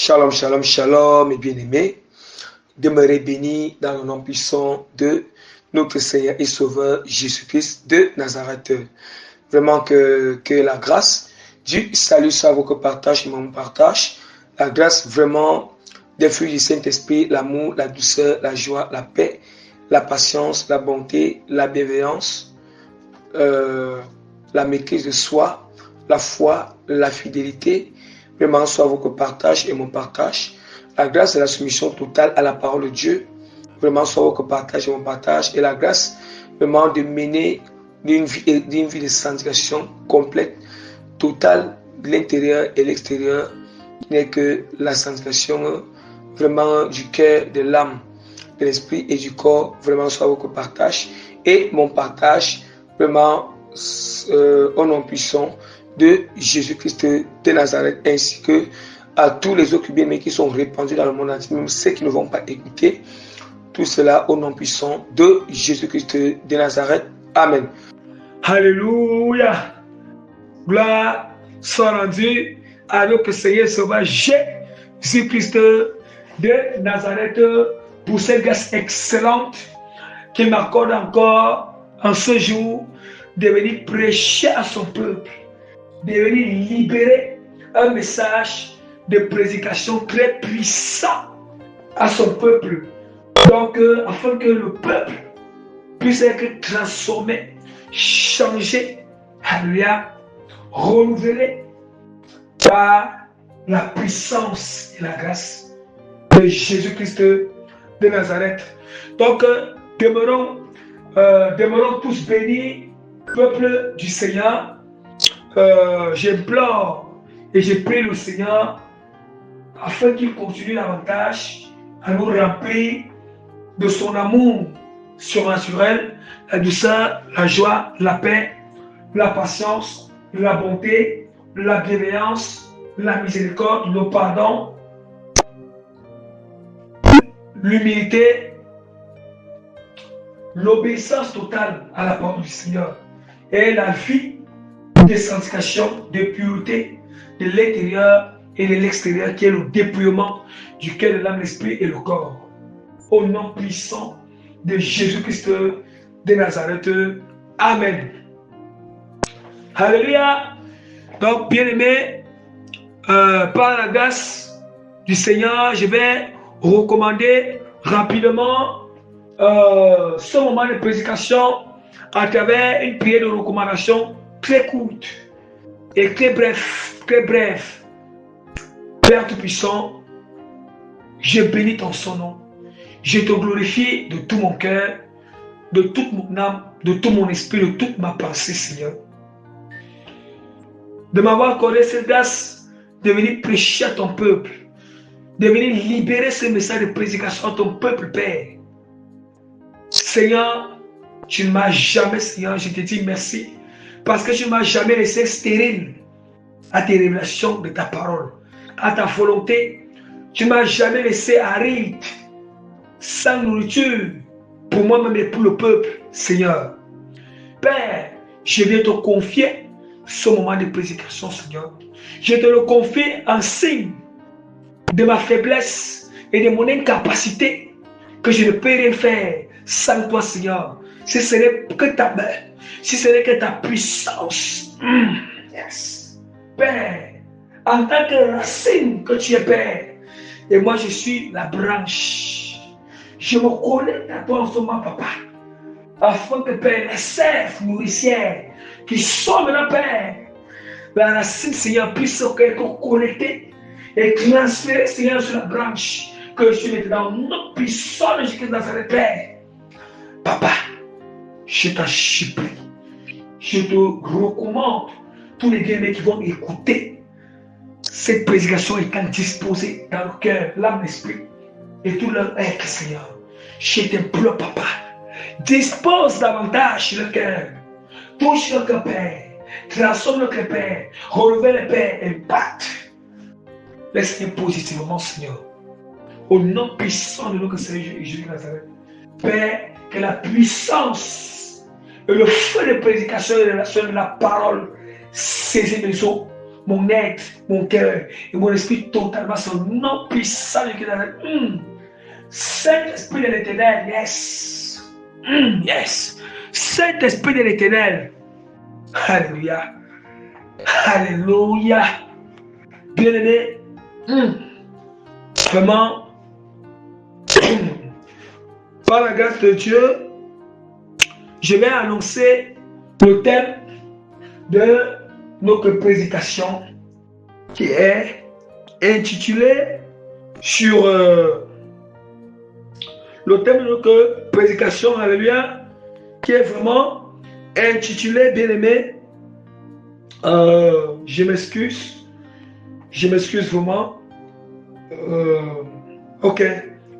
Shalom, shalom, shalom, mes bien-aimés. Demeurez bénis dans le nom puissant de notre Seigneur et Sauveur Jésus-Christ de Nazareth. Vraiment que la grâce du salut soit votre partage et mon partage. La grâce vraiment des fruits du Saint-Esprit, l'amour, la douceur, la joie, la paix, la patience, la bonté, la bienveillance, la maîtrise de soi, la foi, la fidélité. Vraiment soit votre partage et mon partage. La grâce et la soumission totale à la parole de Dieu. Vraiment soit votre partage et mon partage. Et la grâce vraiment de mener d'une vie de sanctification complète, totale, de l'intérieur et l'extérieur. N'est que la sanctification vraiment du cœur, de l'âme, de l'esprit et du corps. Vraiment soit votre partage. Et mon partage, vraiment au nom puissant de Jésus-Christ de Nazareth, ainsi que à tous les autres bien-aimés qui sont répandus dans le monde entier, même ceux qui ne vont pas écouter. Tout cela au nom puissant de Jésus-Christ de Nazareth. Amen. Alléluia. Gloire soit rendue à notre Seigneur Sauveur Jésus-Christ de Nazareth pour cette grâce excellente qu'il m'accorde encore en ce jour de venir prêcher à son peuple, de venir libérer un message de prédication très puissant à son peuple. Donc, afin que le peuple puisse être transformé, changé, alléluia, renouvelé par la puissance et la grâce de Jésus-Christ de Nazareth. Donc, demeurons tous bénis, peuple du Seigneur. J'implore et je prie le Seigneur afin qu'il continue davantage à nous remplir de son amour surnaturel, la douceur, la joie, la paix, la patience, la bonté, la bienveillance, la miséricorde, le pardon, l'humilité, l'obéissance totale à la parole du Seigneur et la vie de sanctification, de pureté de l'intérieur et de l'extérieur, qui est le dépouillement du cœur, de l'âme, l'esprit et le corps. Au nom puissant de Jésus-Christ de Nazareth. Amen. Alléluia. Donc, bien-aimés, par la grâce du Seigneur, je vais recommander rapidement ce moment de prédication à travers une prière de recommandation très courte et très bref, très bref. Père Tout-Puissant, je bénis ton son nom. Je te glorifie de tout mon cœur, de toute mon âme, de tout mon esprit, de toute ma pensée, Seigneur. De m'avoir accordé cette grâce de venir prêcher à ton peuple, de venir libérer ce message de prédication à ton peuple, Père. Seigneur, tu ne m'as jamais, Seigneur, je te dis merci, parce que tu ne m'as jamais laissé stérile à tes révélations de ta parole, à ta volonté. Tu ne m'as jamais laissé aride, sans nourriture, pour moi-même et pour le peuple, Seigneur. Père, je viens te confier ce moment de prédication, Seigneur. Je te le confie en signe de ma faiblesse et de mon incapacité, que je ne peux rien faire sans toi, Seigneur. Si ce n'est que ta main, si ce n'est que ta puissance. Yes. Père, en tant que racine que tu es, Père, et moi je suis la branche. Je me connecte à toi en ce moment, Papa, afin que, Père, les sèves nourricières qui sont maintenant, Père, la racine, Seigneur, puisse être connectée et transférée, Seigneur, sur la branche que je suis maintenant. Notre puissance de Jésus de Nazareth, Père. Papa, je t'en supplie, je te recommande tous les bien-aimés qui vont écouter cette prédication étant disposée dans le cœur, l'âme, l'esprit et tout leur être, Seigneur. Je t'implore, Papa, dispose davantage le cœur, touche notre Père, transforme notre Père, renouvelle le Père, impacte. Laisse-nous positivement, Seigneur, au nom puissant de notre Seigneur Jésus de Nazareth. Père, que la puissance et le feu de prédication et de la parole saisis mes os mon être, mon cœur et mon esprit totalement son nom puissant. Saint-Esprit de l'Éternel, yes. Yes. Saint-Esprit de l'Éternel. Alléluia. Alléluia. Bien-aimé, vraiment, par la grâce de Dieu, je vais annoncer le thème de notre prédication qui est intitulé sur le thème de notre prédication, alléluia, qui est vraiment intitulé, bien-aimé, je m'excuse vraiment. Ok,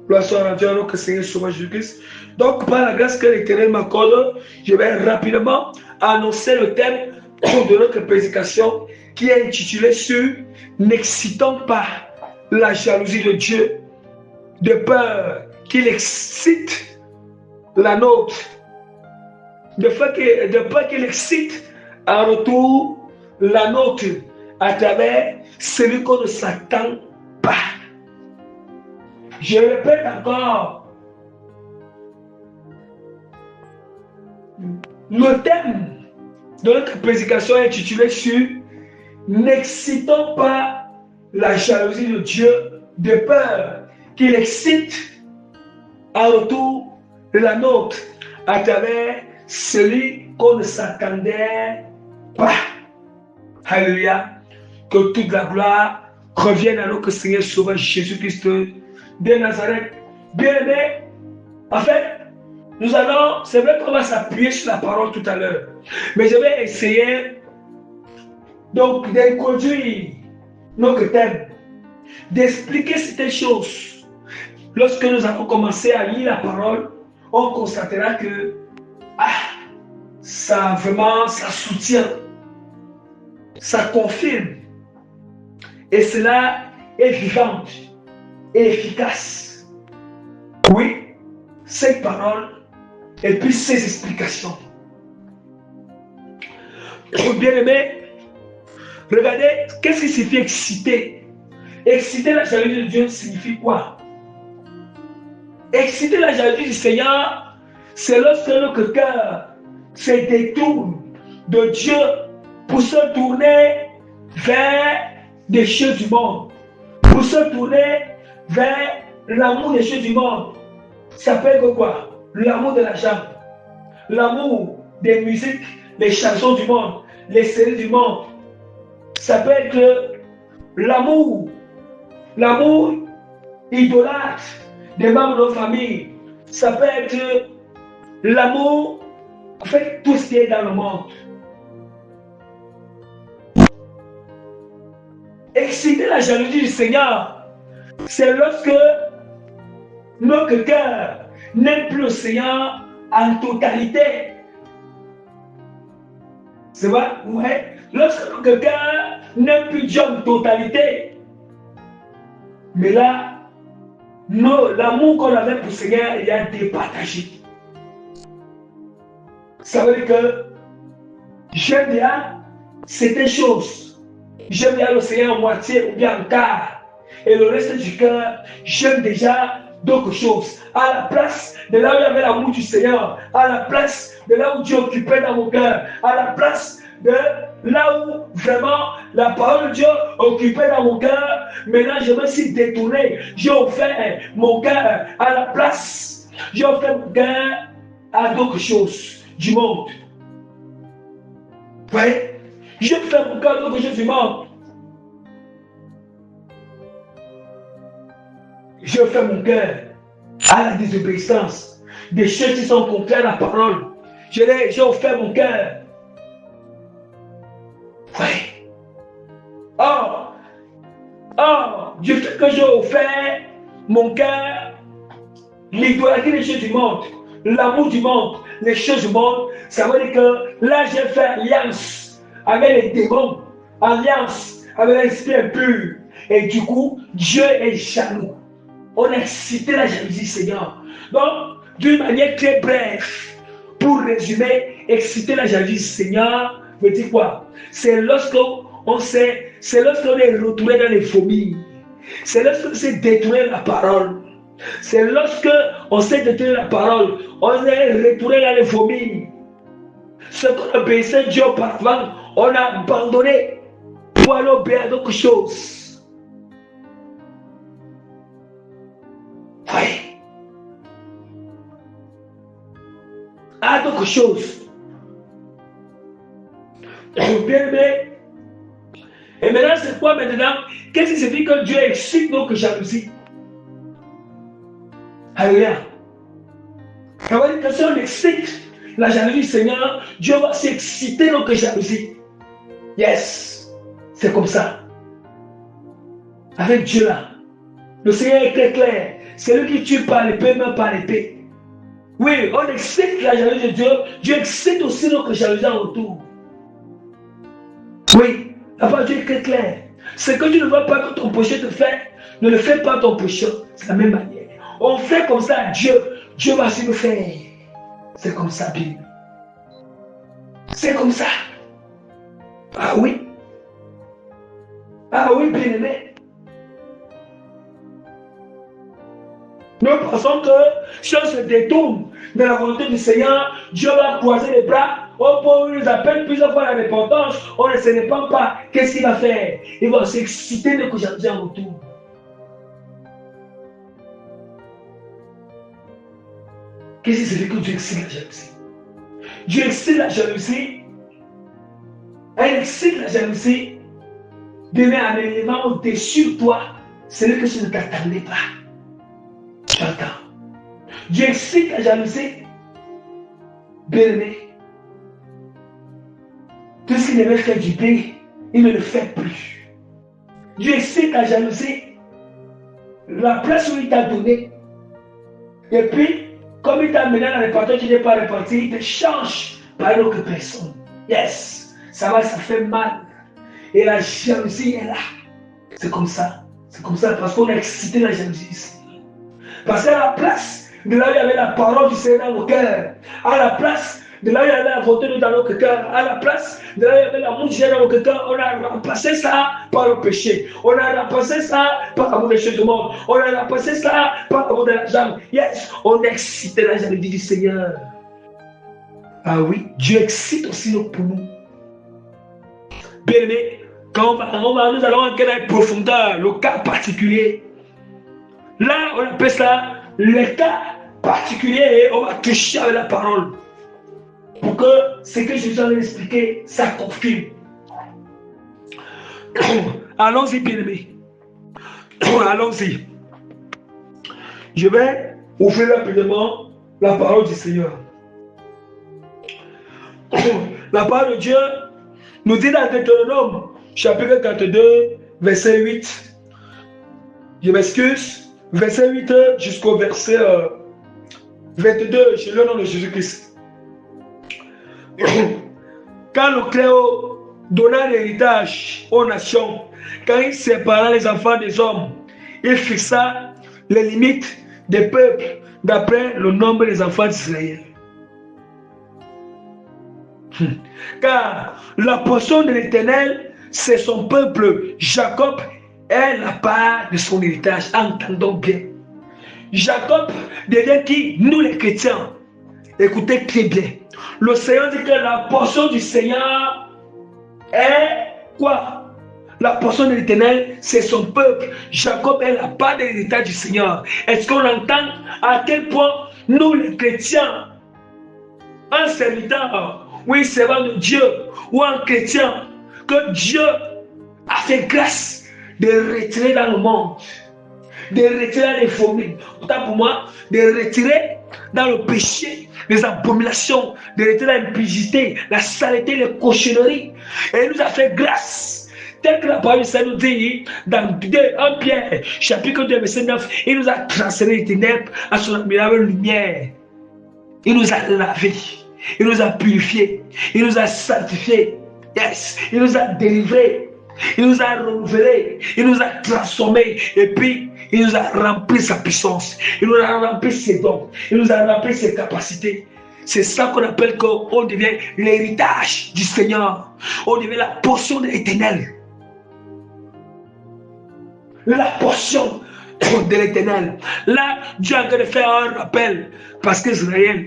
gloire soit à Dieu, notre Seigneur Sauveur Jésus-Christ. Donc, par la grâce que l'Éternel m'accorde, je vais rapidement annoncer le thème de notre prédication qui est intitulé sur n'excitant pas la jalousie de Dieu, de peur qu'il excite la nôtre, de peur qu'il excite en retour la nôtre à travers celui qu'on ne s'attend pas. Je répète encore, le thème de notre prédication est intitulé sur n'excitons pas la jalousie de Dieu de peur qu'il excite en retour la nôtre à travers celui qu'on ne s'attendait pas. Alléluia. Que toute la gloire revienne à notre Seigneur Sauveur Jésus-Christ de Nazareth. Bien-aimé, en fait, c'est vrai qu'on va s'appuyer sur la parole tout à l'heure, mais je vais essayer donc d'introduire notre thème, d'expliquer certaines choses. Lorsque nous avons commencé à lire la parole, on constatera que ça soutient, ça confirme, et cela est vivant et efficace. Oui, cette parole et puis ses explications. Bien-aimé, regardez, qu'est-ce qui signifie exciter? Exciter la jalousie de Dieu signifie quoi? Exciter la jalousie du Seigneur, c'est lorsque notre cœur se détourne de Dieu pour se tourner vers des choses du monde, pour se tourner vers l'amour des choses du monde. Ça peut être quoi? L'amour de l'argent, l'amour des musiques, les chansons du monde, les séries du monde. Ça peut être l'amour idolâtre des membres de nos familles. Ça peut être l'amour, en fait, tout ce qui est dans le monde. Exciter la jalousie du Seigneur, c'est lorsque notre cœur n'aime plus le Seigneur en totalité. C'est vrai? Ouais. Lorsque notre cœur n'aime plus Dieu en totalité. Mais là, l'amour qu'on avait pour le Seigneur, il a départagé. Ça veut dire que j'aime bien certaines choses. J'aime bien le Seigneur en moitié ou bien en quart. Et le reste du cœur, j'aime déjà d'autres choses. À la place de là où il y avait l'amour du Seigneur, à la place de là où Dieu occupait dans mon cœur, à la place de là où vraiment la parole de Dieu occupait dans mon cœur, maintenant je me suis détourné. J'ai offert mon cœur à la place. J'ai offert mon cœur à d'autres choses du monde. Vous voyez? J'ai fait mon cœur à d'autres choses du monde. Je fais mon cœur à la désobéissance, des choses qui sont contraires à la parole. J'ai offert mon cœur. Oui. Du fait que j'ai offert mon cœur, l'idolâtrie des choses du monde, l'amour du monde, les choses du monde, ça veut dire que là j'ai fait alliance avec les démons, alliance avec l'esprit impur. Et du coup, Dieu est jaloux. On a excité la jalousie, Seigneur. Donc, d'une manière très brève, pour résumer, exciter la jalousie, Seigneur, veut dire quoi? C'est lorsqu'on s'est C'est lorsqu'on est retourné dans les fourmis. C'est lorsqu'on s'est détourné la parole. C'est lorsque on s'est détourné la parole, on est retourné dans les fourmis. Ce qu'on obéissait Dieu auparavant, on a abandonné pour aller obéir à d'autres choses. Oui. À d'autres choses. Bien aimé. Et maintenant, c'est quoi maintenant? Qu'est-ce qui signifie que Dieu excite notre jalousie? Alléluia. Ça veut dire que si on excite la jalousie du Seigneur, Dieu va s'exciter notre jalousie. Yes. C'est comme ça. Avec Dieu là, le Seigneur est très clair. C'est lui qui tue par l'épée, même par l'épée. Oui, on excite la jalousie de Dieu. Dieu excite aussi notre jalousie en retour. Oui, la parole de Dieu est très claire. Ce que tu ne veux pas que ton péché te fait, ne le fais pas à ton péché. C'est la même manière. On fait comme ça à Dieu. Dieu va aussi nous faire. C'est comme ça, bien. C'est comme ça. Ah oui. Ah oui, bien aimé. Nous pensons que si on se détourne de la volonté du Seigneur, Dieu va croiser les bras. On nous appelle plusieurs fois à la repentance. On ne se répand pas. Qu'est-ce qu'il va faire? Il va s'exciter de jalousie en retour. Qu'est-ce que c'est que Dieu excite la jalousie? Dieu excite la jalousie. Elle excite la jalousie de mettre un élément au-dessus de toi, celui que tu ne t'attendais pas. Tu entends? Dieu excite la jalousie. Bien-aimé. Tout ce qu'il devait faire du bien, il ne le fait plus. Dieu excite la jalousie. La place où il t'a donné. Et puis, comme il t'a amené à la répartir, tu n'es pas réparti, il te change par une autre personne. Yes, ça fait mal. Et la jalousie est là. C'est comme ça. C'est comme ça parce qu'on a excité la jalousie ici. Parce qu'à la place de là où il y avait la parole du Seigneur dans nos cœurs, à la place de là où il y avait la volonté de dans notre cœur, à la place de là où il y avait l'amour du Seigneur dans notre cœur, on a remplacé ça par le péché. On a remplacé ça par l'amour des choses du monde. On a remplacé ça par l'amour de l'argent. Yes, on excite la jalousie du Seigneur. Ah oui, Dieu excite aussi nos poumons. Bien aimé, quand nous allons entrer dans la profondeur, le cas particulier. Là, on appelle ça le cas particulier et on va toucher avec la parole. Pour que ce que je viens d'expliquer, ça confirme. Allons-y, bien-aimés. Allons-y. Je vais ouvrir rapidement la parole du Seigneur. La parole de Dieu nous dit dans Deutéronome, chapitre 42, verset 8. Je m'excuse, verset 8 jusqu'au verset 22, je le nom de Jésus-Christ. Quand le Cléo donna l'héritage aux nations, quand il sépara les enfants des hommes, il fixa les limites des peuples d'après le nombre des enfants d'Israël. Car la portion de l'Éternel, c'est son peuple. Jacob est la part de son héritage. Entendons bien. Jacob devient qui? Nous les chrétiens. Écoutez très bien. Le Seigneur dit que la portion du Seigneur est quoi? La portion de l'Éternel, c'est son peuple. Jacob est la part de l'héritage du Seigneur. Est-ce qu'on entend à quel point nous les chrétiens, un serviteur, oui, servant de Dieu, ou un chrétien, que Dieu a fait grâce de retirer dans le monde, de retirer les fourmis, autant pour moi, de retirer dans le péché, les abominations, de retirer l'impudicité, la saleté, les cochonneries. Et il nous a fait grâce. Tel que la parole du Seigneur nous dit dans 1 Pierre, chapitre 2, verset 9, il nous a transféré les ténèbres à son admirable lumière. Il nous a lavé, il nous a purifiés, il nous a sanctifiés. Yes, il nous a délivrés, il nous a renouvelés, il nous a transformés et puis il nous a rempli sa puissance, il nous a rempli ses dons, il nous a rempli ses capacités. C'est ça qu'on appelle qu'on devient l'héritage du Seigneur, on devient la portion de l'Éternel. la portion de l'Éternel. Là, Dieu est en train de faire un rappel parce qu'Israël,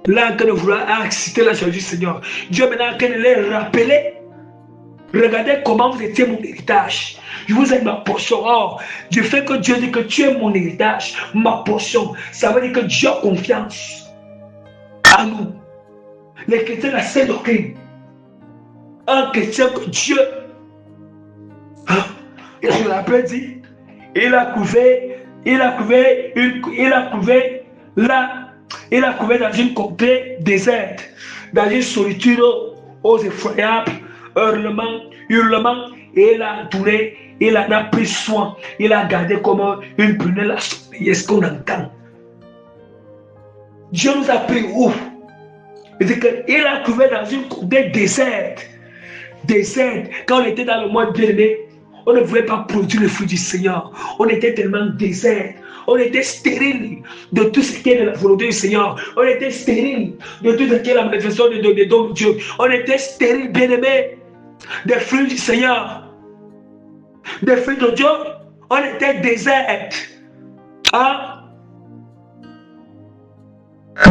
là, en train de vouloir exciter la joie du Seigneur. Dieu est maintenant en train de les rappeler. Regardez comment vous étiez mon héritage. Je vous ai ma portion. Or, du fait que Dieu dit que tu es mon héritage, ma portion, ça veut dire que Dieu a confiance en nous. Les chrétiens de la sainte doctrine. Un chrétien que Dieu, il l'a appelé dit, il a couvé dans une contrée déserte, dans une solitude aux effroyables, hurlements, et il a entouré, il en a pris soin, il a gardé comme une prunelle à sommeiller. Est-ce qu'on entend? Dieu nous a pris où? Il dit qu'il a trouvé dans une contrée déserte. Quand on était dans le monde bien-aimé, on ne voulait pas produire le fruit du Seigneur. On était tellement désert. On était stérile de tout ce qui est de la volonté du Seigneur. On était stérile de tout ce qui est la manifestation des dons de Dieu. On était stérile, bien-aimé, des fruits du Seigneur. Des fruits de Dieu. On était désert.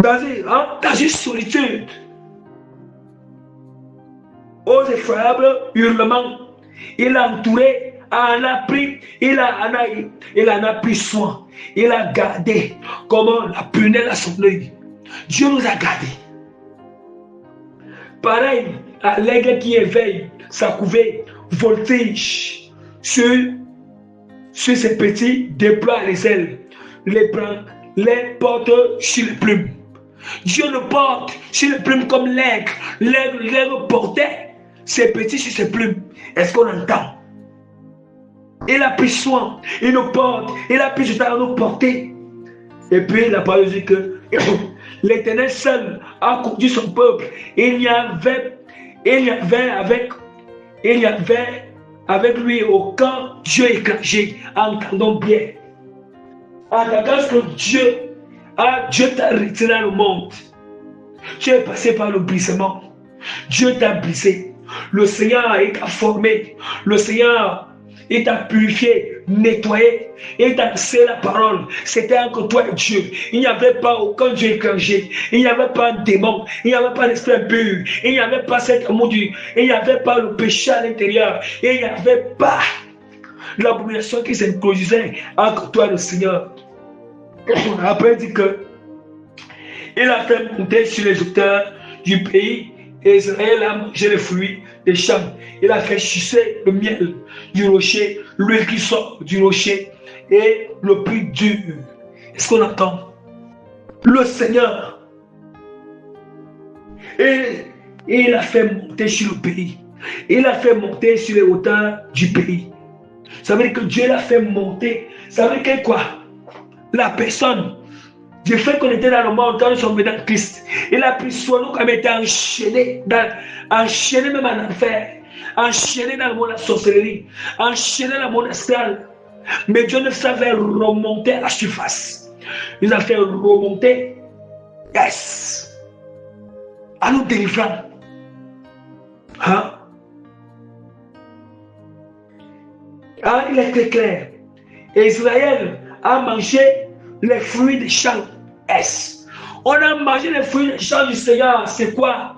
Dans une solitude. Aux effroyables hurlements. Il a entouré, en a pris, il en a pris soin. Il a gardé comme la prunelle à son œil. Dieu nous a gardés. Pareil à l'aigle qui éveille sa couvée, voltige sur ses petits, déploie les ailes, les prend, les porte sur les plumes. Dieu nous porte sur les plumes comme l'aigle. L'aigle portait ses petits sur ses plumes. Est-ce qu'on entend? Il a pris soin, il nous porte, il a pris du temps à nous porter. Et puis la parole dit que l'Éternel seul a conduit son peuple. Il y avait avec lui aucun Dieu étranger. Entendons bien. Entendons ce que Dieu t'a retiré dans le monde. Tu es passé par le brisement. Dieu t'a brisé. Le Seigneur t'a formé. Le Seigneur t'a purifié, nettoyé. Il t'a laissé la parole. C'était entre toi et Dieu. Il n'y avait pas aucun Dieu étranger. Il n'y avait pas un démon. Il n'y avait pas l'esprit impur. Il n'y avait pas cet amour du. Il n'y avait pas le péché à l'intérieur. Il n'y avait pas l'abomination qui s'introduisait entre toi et le Seigneur. Après, il dit que il a fait monter sur les auteurs du pays. Et Israël a mangé les fruits des champs. Il a fait sucer le miel du rocher, l'huile qui sort du rocher et le prix dur. Est-ce qu'on entend? Le Seigneur, et il a fait monter sur le pays. Il a fait monter sur les hauteurs du pays. Ça veut dire que Dieu l'a fait monter. Ça veut dire que quoi? La personne, du fait qu'on était dans le monde, quand nous sommes venus dans Christ, il a pris soin de nous, comme était enchaîné même en enfer, enchaîné dans le monde de la sorcellerie, enchaîné dans le monde astral. Mais Dieu nous a fait remonter à la surface. Il nous a fait remonter, à nous délivrant. Il est très clair. Et Israël a mangé les fruits des champs. On a mangé les fruits des champs du Seigneur. C'est quoi?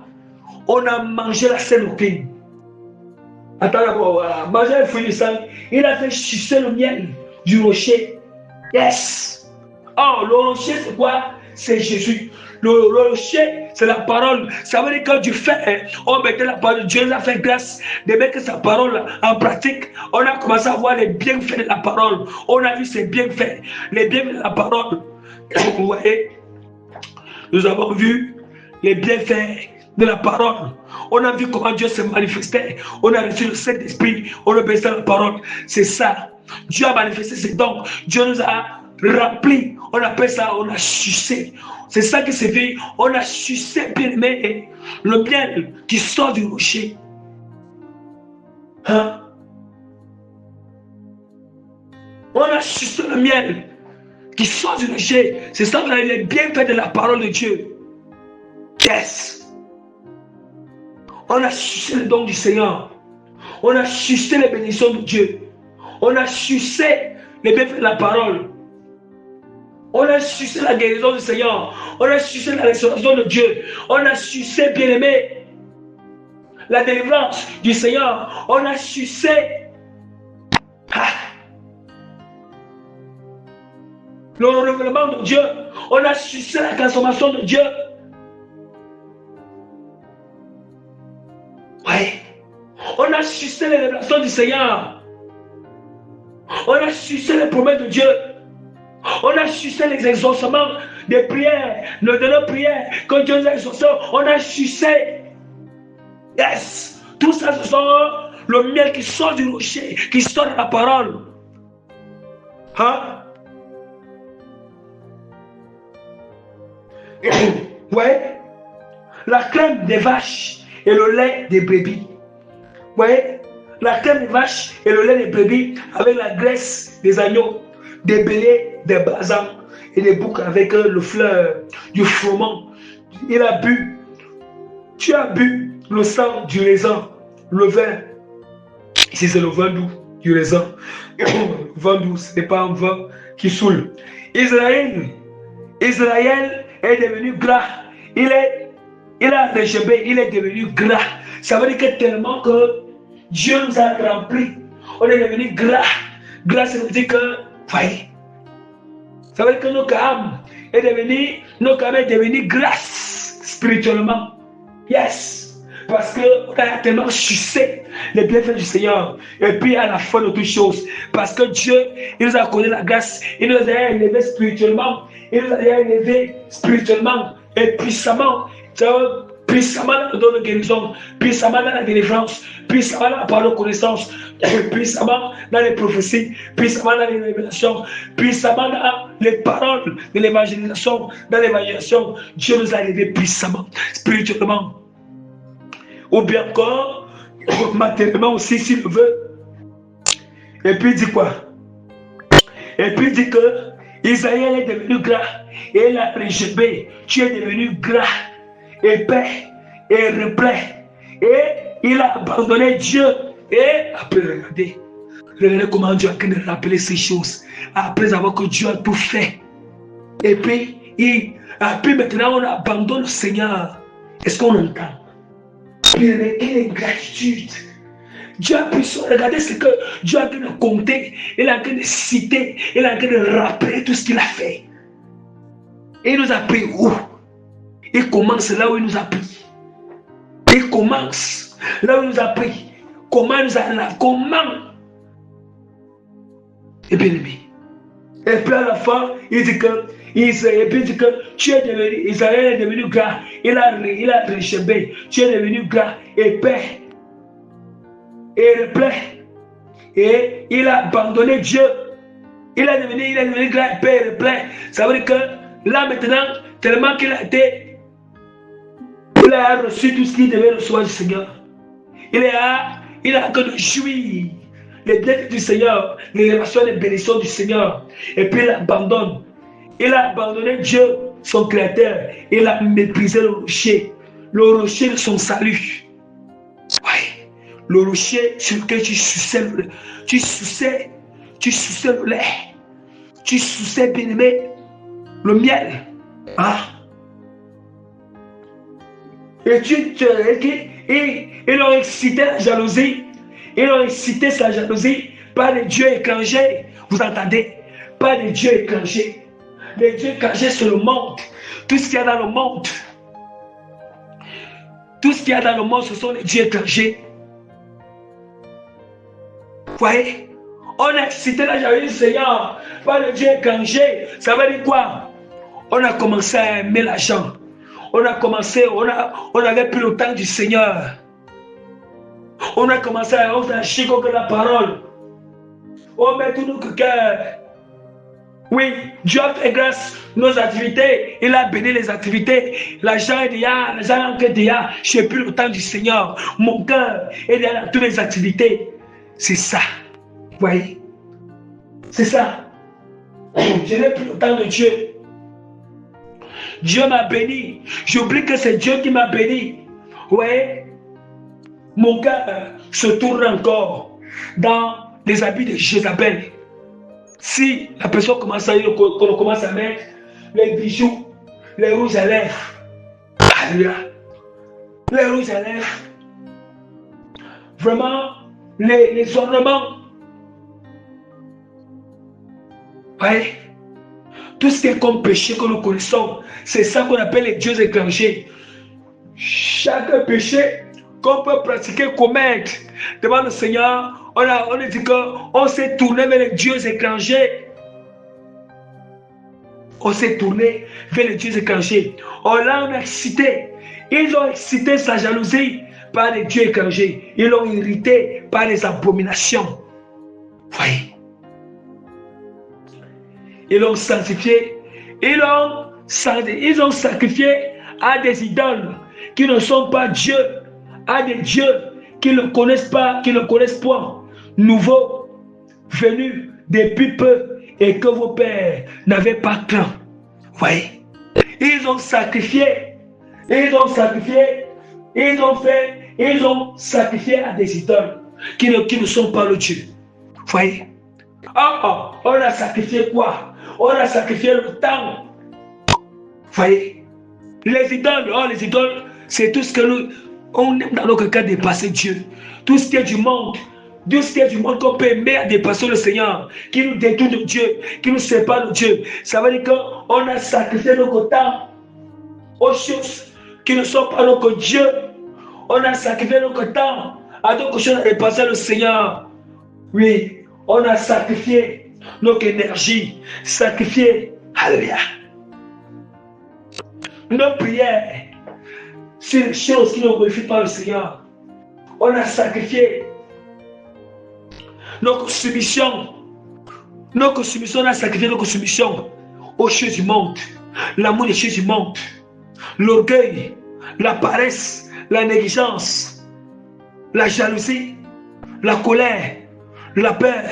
On a mangé la sainte doctrine. Attends d'abord, manger les fruits du sang. Il a fait sucer le miel du rocher. Oh, le rocher, c'est quoi? C'est Jésus. Le rocher, c'est la parole. Ça veut dire que du fait, on mettait la parole de Dieu, nous a fait grâce de mettre sa parole en pratique. On a commencé à voir les bienfaits de la parole. On a vu ses bienfaits, les bienfaits de la parole. Vous voyez, nous avons vu les bienfaits de la parole. On a vu comment Dieu se manifestait. On a reçu le Saint-Esprit. On a baissé la parole. C'est ça. Dieu a manifesté ses dons. Dieu nous a remplis. On appelle ça, on a sucé. C'est ça qui s'est fait. On a sucé, bien aimé, le miel qui sort du rocher. On a sucé le miel qui sort du rocher. C'est ça, vous avez les bienfaits de la parole de Dieu. On a sucé le don du Seigneur. On a sucé les bénédictions de Dieu. On a sucé les bienfaits de la parole. On a sucé la guérison du Seigneur. On a sucé la restauration de Dieu. On a sucé, bien-aimé, la délivrance du Seigneur. On a sucé le renouvellement de Dieu. On a sucé la transformation de Dieu. Oui. On a sucé les révélations du Seigneur. On a sucé les promesses de Dieu. On a sucé les exaucements des prières, de nos prières, que Dieu nous a exaucés. On a sucé. Yes. Tout ça, ce sont le miel qui sort du rocher, qui sort de la parole. Hein? Ouais. La crème des vaches et le lait des brebis. Ouais. La crème des vaches et le lait des brebis avec la graisse des agneaux, des béliers, des basans et des boucs avec le fleur du froment. Il a bu. Tu as bu le sang du raisin, le vin. Ici, c'est le vin doux du raisin. Le vin doux, ce n'est pas un vin qui saoule. Israël est devenu gras. Il a régébé, il est devenu gras. Ça veut dire que tellement que Dieu nous a remplis, on est devenu gras. Gras, ça veut dire que, voyez, ça veut dire que notre âme est devenue grasse spirituellement. Yes. Parce qu'on a tellement sucé les bienfaits du Seigneur. Et puis à la fin de toutes choses, parce que Dieu, il nous a accordé la grâce, il nous a élevé spirituellement, il nous a élevé spirituellement et puissamment. Puissamment dans le don de guérison, puissamment dans la délivrance, puissamment dans la parole de connaissance, puissamment dans les prophéties, puissamment dans les révélations, puissamment dans les paroles de l'évangélisation, dans l'évangélisation. Dieu nous a élevés puissamment, spirituellement. Ou bien encore, matériellement aussi, s'il le veut. Et puis il dit quoi? Et puis il dit que Isaïe est devenu gras et il a régébé. Tu es devenu gras, épais et replet. Et il a abandonné Dieu. Et après, regardez comment Dieu a pu rappeler ces choses. Après avoir que Dieu a tout fait. Et puis, maintenant, on abandonne le Seigneur. Est-ce qu'on entend? Quelle est gratitude. Dieu a pu regarder ce que Dieu a pu nous compter. Il a en train de citer. Il a en train de rappeler tout ce qu'il a fait. Et il nous a pris où? Il commence là où il nous a pris. Il commence là où il nous a pris. Comment il nous a là? Comment? Et bien aimé. Et puis à la fin, il dit que tu es devenu, Israël est devenu gras. Il a réchébé. Tu es devenu gras, épais et replet. Et il a abandonné Dieu. Il est devenu gras, épais et replet. Ça veut dire que là maintenant, tellement qu'il a été, il a reçu tout ce qu'il devait recevoir du Seigneur. Il a que de jouir les bienfaits du Seigneur, les révélations, les bénédictions du Seigneur. Et puis il abandonne. Il a abandonné Dieu, son Créateur. Il a méprisé le rocher de son salut. Oui, le rocher sur lequel tu suçais le lait. Tu suçais, bien aimé, le miel. Hein? Et ils ont excité la jalousie. Ils ont excité sa jalousie par des dieux étrangers. Vous entendez? Pas des dieux étrangers. Les dieux étrangers sur le monde. Tout ce qu'il y a dans le monde. Tout ce qu'il y a dans le monde, ce sont les dieux étrangers. Vous voyez? On a excité la jalousie du Seigneur par les dieux étrangers. Ça veut dire quoi? On a commencé à aimer l'argent. On avait plus le temps du Seigneur. On a commencé à lâcher que la parole. On met tout notre cœur. Oui, Dieu a fait grâce nos activités. Il a béni les activités. L'argent est déjà, je n'ai plus le temps du Seigneur. Mon cœur est dans toutes les activités. C'est ça. Vous voyez? C'est ça. Je n'ai plus le temps de Dieu. Dieu m'a béni. J'oublie que c'est Dieu qui m'a béni. Vous voyez? Mon cœur se tourne encore dans les habits de Jézabel. Si la personne commence à mettre les bijoux, les rouges à lèvres, alléluia, les rouges à lèvres, vraiment les ornements, ouais, tout ce qui est comme péché que nous connaissons, c'est ça qu'on appelle les dieux étrangers. Chaque péché qu'on peut pratiquer, commettre devant le Seigneur, on dit qu'on s'est tourné vers les dieux étrangers. On s'est tourné vers les dieux étrangers. On l'a excité. Ils ont excité sa jalousie par les dieux étrangers. Ils l'ont irrité par les abominations. Voyez. Ils l'ont sanctifié. Ils ont sacrifié à des idoles qui ne sont pas Dieu, à des dieux qui ne connaissent pas, qui ne connaissent point, nouveaux, venus depuis peu et que vos pères n'avaient pas craint. Voyez, ils ont sacrifié à des idoles qui ne sont pas le Dieu. Voyez, on a sacrifié quoi? On a sacrifié le temps. Voyez, les idoles, c'est tout ce que on aime dans notre cas dépasser Dieu. Tout ce qui est du monde, qu'on peut aimer à dépasser le Seigneur, qui nous détourne de Dieu, qui nous sépare de Dieu. Ça veut dire qu'on a sacrifié notre temps aux choses qui ne sont pas notre Dieu. On a sacrifié notre temps à d'autres choses à dépasser le Seigneur. Oui, on a sacrifié notre énergie, alléluia, nos prières sur les choses qui ne glorifient pas le Seigneur. On a sacrifié notre soumission. On a sacrifié notre soumission aux choses du monde, l'amour des choses du monde, l'orgueil, la paresse, la négligence, la jalousie, la colère, la peur,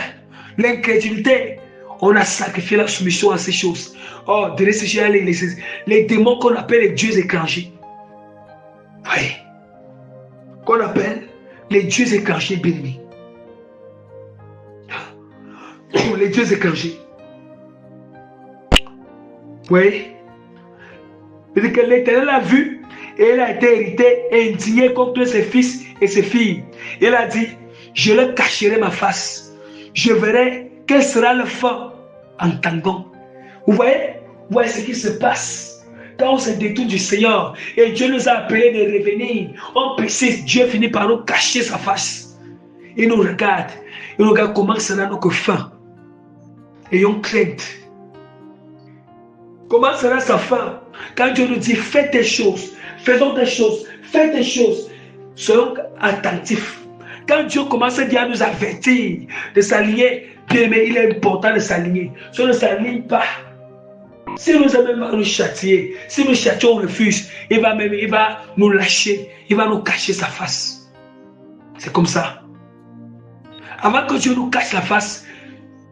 l'incrédulité. On a sacrifié la soumission à ces choses. Oh, de les démons qu'on appelle les dieux étrangers. Oui. Qu'on appelle les dieux étrangers bénis. Les dieux étrangers. Oui. C'est que l'Éternel a vu et il a été irrité et indigné contre ses fils et ses filles. Il a dit, je leur cacherai ma face. Je verrai quel sera le fin en tangant. Vous voyez ce qui se passe quand on se détourne du Seigneur et Dieu nous a appelés de revenir. On persiste, Dieu finit par nous cacher sa face. Il nous regarde comment sera notre fin. Ayons crainte. Comment sera sa fin quand Dieu nous dit fais tes choses, faisons tes choses, fais tes choses. Soyons attentifs. Quand Dieu commence à nous avertir de s'aligner, bien aimé, il est important de s'aligner. Si on ne s'aligne pas, si nous aimons nous châtier, si nous châtions, on refuse, il va nous lâcher, il va nous cacher sa face. C'est comme ça. Avant que Dieu nous cache la face,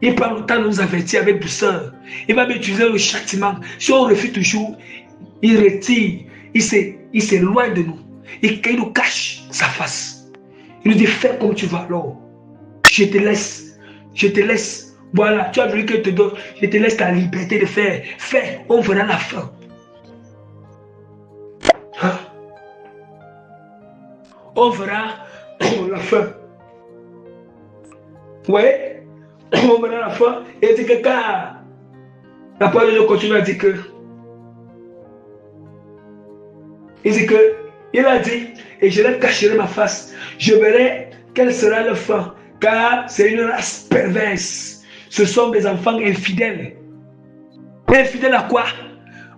il prend le temps de nous avertir avec douceur. Il va utiliser le châtiment. Si on refuse toujours, il retire, il s'éloigne de nous. Il nous cache sa face. Il nous dit, fais comme tu vas alors. Je te laisse. Voilà, tu as voulu que je te donne. Je te laisse ta liberté de faire. Fais, on verra la fin. Hein? On verra la fin. Oui, on verra la fin. Et dit que car la parole de Dieu continue à dire que. Il a dit, et je leur cacherai ma face. Je verrai quelle sera la fin. Car c'est une race perverse. Ce sont des enfants infidèles. Infidèles à quoi?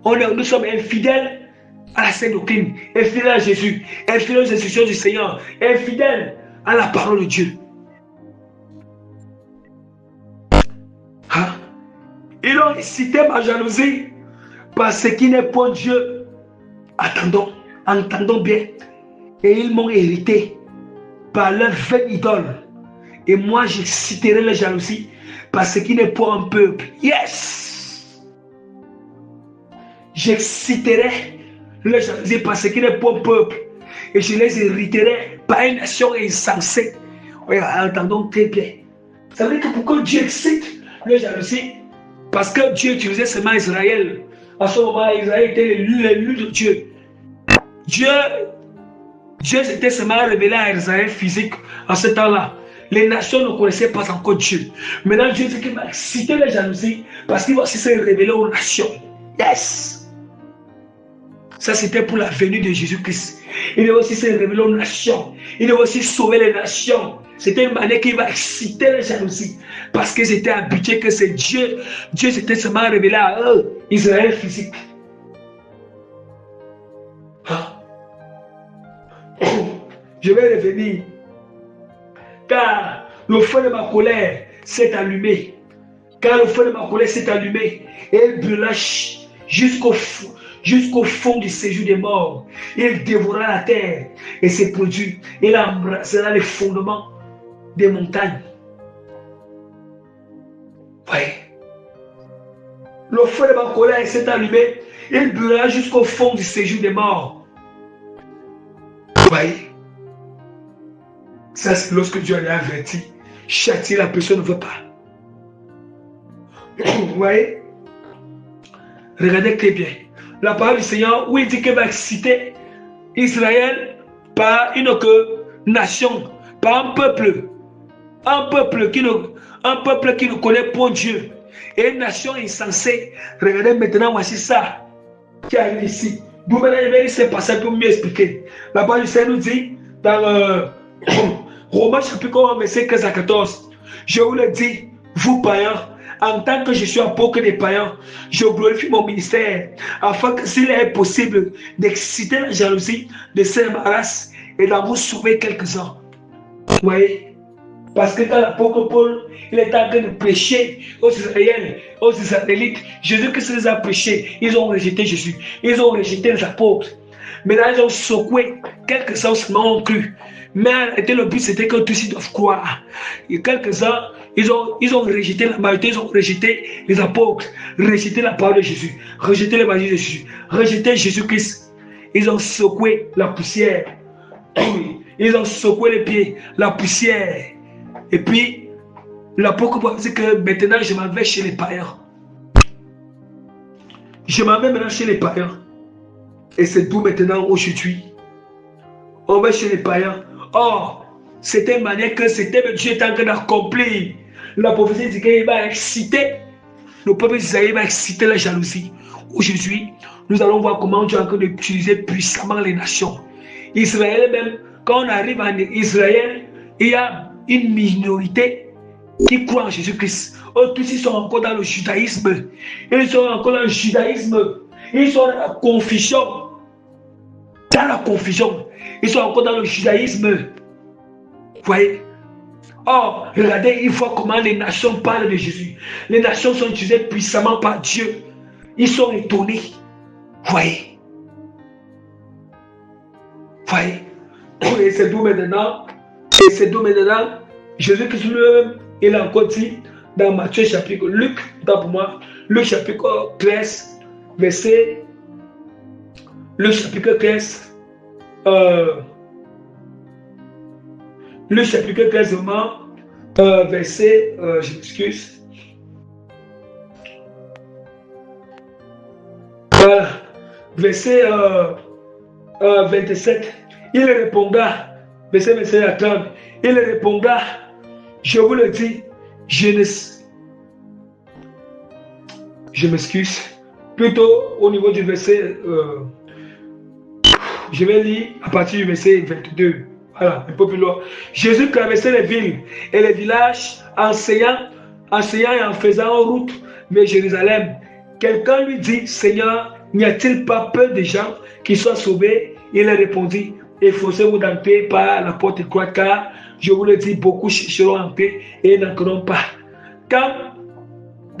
Nous sommes infidèles à la sainte doctrine, infidèles à Jésus, infidèles aux instructions du Seigneur, infidèles à la parole de Dieu. Hein? Ils ont excité ma jalousie par ce qui n'est pas Dieu. Entendons bien. Et ils m'ont hérité par leur vaine idole. Et moi, j'exciterai la jalousie par ce qui n'est pas un peuple. Yes! J'exciterai la jalousie par ce qui n'est pas un peuple. Et je les hériterai par une nation insensée. Oui, entendons très bien. Ça veut dire que pourquoi Dieu excite le jalousie? Parce que Dieu utilisait seulement Israël. À ce moment, Israël était l'élu de Dieu. Dieu s'était seulement révélé à Israël physique en ce temps-là. Les nations ne connaissaient pas encore Dieu. Maintenant, Dieu dit qu'il va exciter la jalousie parce qu'il va aussi se révéler aux nations. Yes! Ça, c'était pour la venue de Jésus-Christ. Il va aussi se révéler aux nations. Il va aussi sauver les nations. C'était une manière qui va exciter la jalousie. Parce qu'ils étaient habitués que c'est Dieu. Dieu s'était seulement révélé à eux, Israël physique. Je vais revenir. Car le feu de ma colère s'est allumé. Car le feu de ma colère s'est allumé. Et il brûla jusqu'au fond du séjour des morts. Il dévora la terre et ses produits. Il embrassera les fondements des montagnes. Voyez. Le feu de ma colère s'est allumé. Il brûla jusqu'au fond du séjour des morts. Voyez. Ça, c'est lorsque Dieu a averti. Châtier, la personne ne veut pas. Vous voyez? Regardez très bien. La parole du Seigneur, où il dit qu'il va exciter Israël par une nation, par un peuple. Un peuple qui ne connaît pas Dieu. Et une nation insensée. Regardez maintenant, voici ça qui arrive ici. D'où maintenant, je vais laisser passer pour mieux expliquer. La parole du Seigneur nous dit dans Romains chapitre 1, verset 15 à 14. Je vous le dis, vous païens, en tant que je suis apôtre des païens, je glorifie mon ministère, afin que s'il est possible d'exciter la jalousie de cette race et d'en vous sauver quelques-uns. Vous voyez? Parce que quand l'apôtre Paul, il est en train de prêcher aux Israéliens, aux Israélites, Jésus-Christ les a prêchés, ils ont rejeté Jésus, ils ont rejeté les apôtres. Maintenant, ils ont secoué, quelques-uns seulement ont cru. Mais le but, c'était que tous ils doivent croire. Et quelques-uns, ils ont rejeté la majorité, ils ont rejeté les apôtres, rejeté la parole de Jésus, rejeté l'évangile de Jésus, rejeté Jésus-Christ. Ils ont secoué la poussière. Ils ont secoué les pieds, la poussière. Et puis, l'apôtre Paul dit que maintenant, je m'en vais chez les païens. Je m'en vais maintenant chez les païens. Et c'est d'où maintenant aujourd'hui. On va chez les païens. Or, c'était une manière que c'était Dieu est en train d'accomplir. La prophétie dit qu'il va exciter. Le peuple d'Israël va exciter la jalousie. Aujourd'hui, nous allons voir comment Dieu est en train d'utiliser puissamment les nations. Israël même, quand on arrive en Israël, il y a une minorité qui croit en Jésus-Christ. Eux tous, ils sont encore dans le judaïsme. Ils sont encore dans le judaïsme. Ils sont dans la confusion. Dans la confusion. Ils sont encore dans le judaïsme. Vous voyez? Or, regardez, il faut comment les nations parlent de Jésus. Les nations sont utilisées puissamment par Dieu. Ils sont étonnés. Vous voyez? Vous voyez? Et c'est d'où maintenant, Jésus-Christ lui-même, il a encore dit dans Matthieu chapitre, Luc chapitre 13, verset, Luc chapitre 13, vraiment, verset, je m'excuse, verset 27, il répondra, verset 27 à 30, il répondra, je vous le dis, je m'excuse, plutôt au niveau du verset, je vais lire à partir du verset 22. Voilà, un peu plus loin. Jésus traversait les villes et les villages, enseignant et en faisant en route vers Jérusalem. Quelqu'un lui dit, Seigneur, n'y a-t-il pas peu de gens qui soient sauvés? Il répondit, efforcez-vous d'entrer par la porte étroite, car je vous le dis, beaucoup chercheront à entrer et n'entreront pas. Quand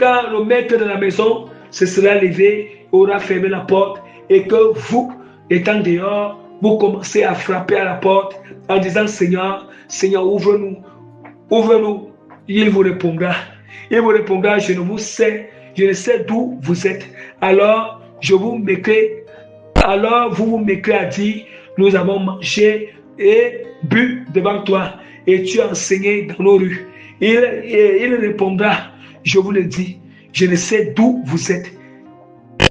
le maître de la maison se sera levé, aura fermé la porte, et que vous, étant dehors, vous commencez à frapper à la porte en disant, Seigneur, Seigneur, ouvre-nous, ouvre-nous. Il vous répondra, je ne sais d'où vous êtes. Alors, vous vous mettrez à dire, nous avons mangé et bu devant toi, et tu as enseigné dans nos rues. il répondra, je vous le dis, je ne sais d'où vous êtes.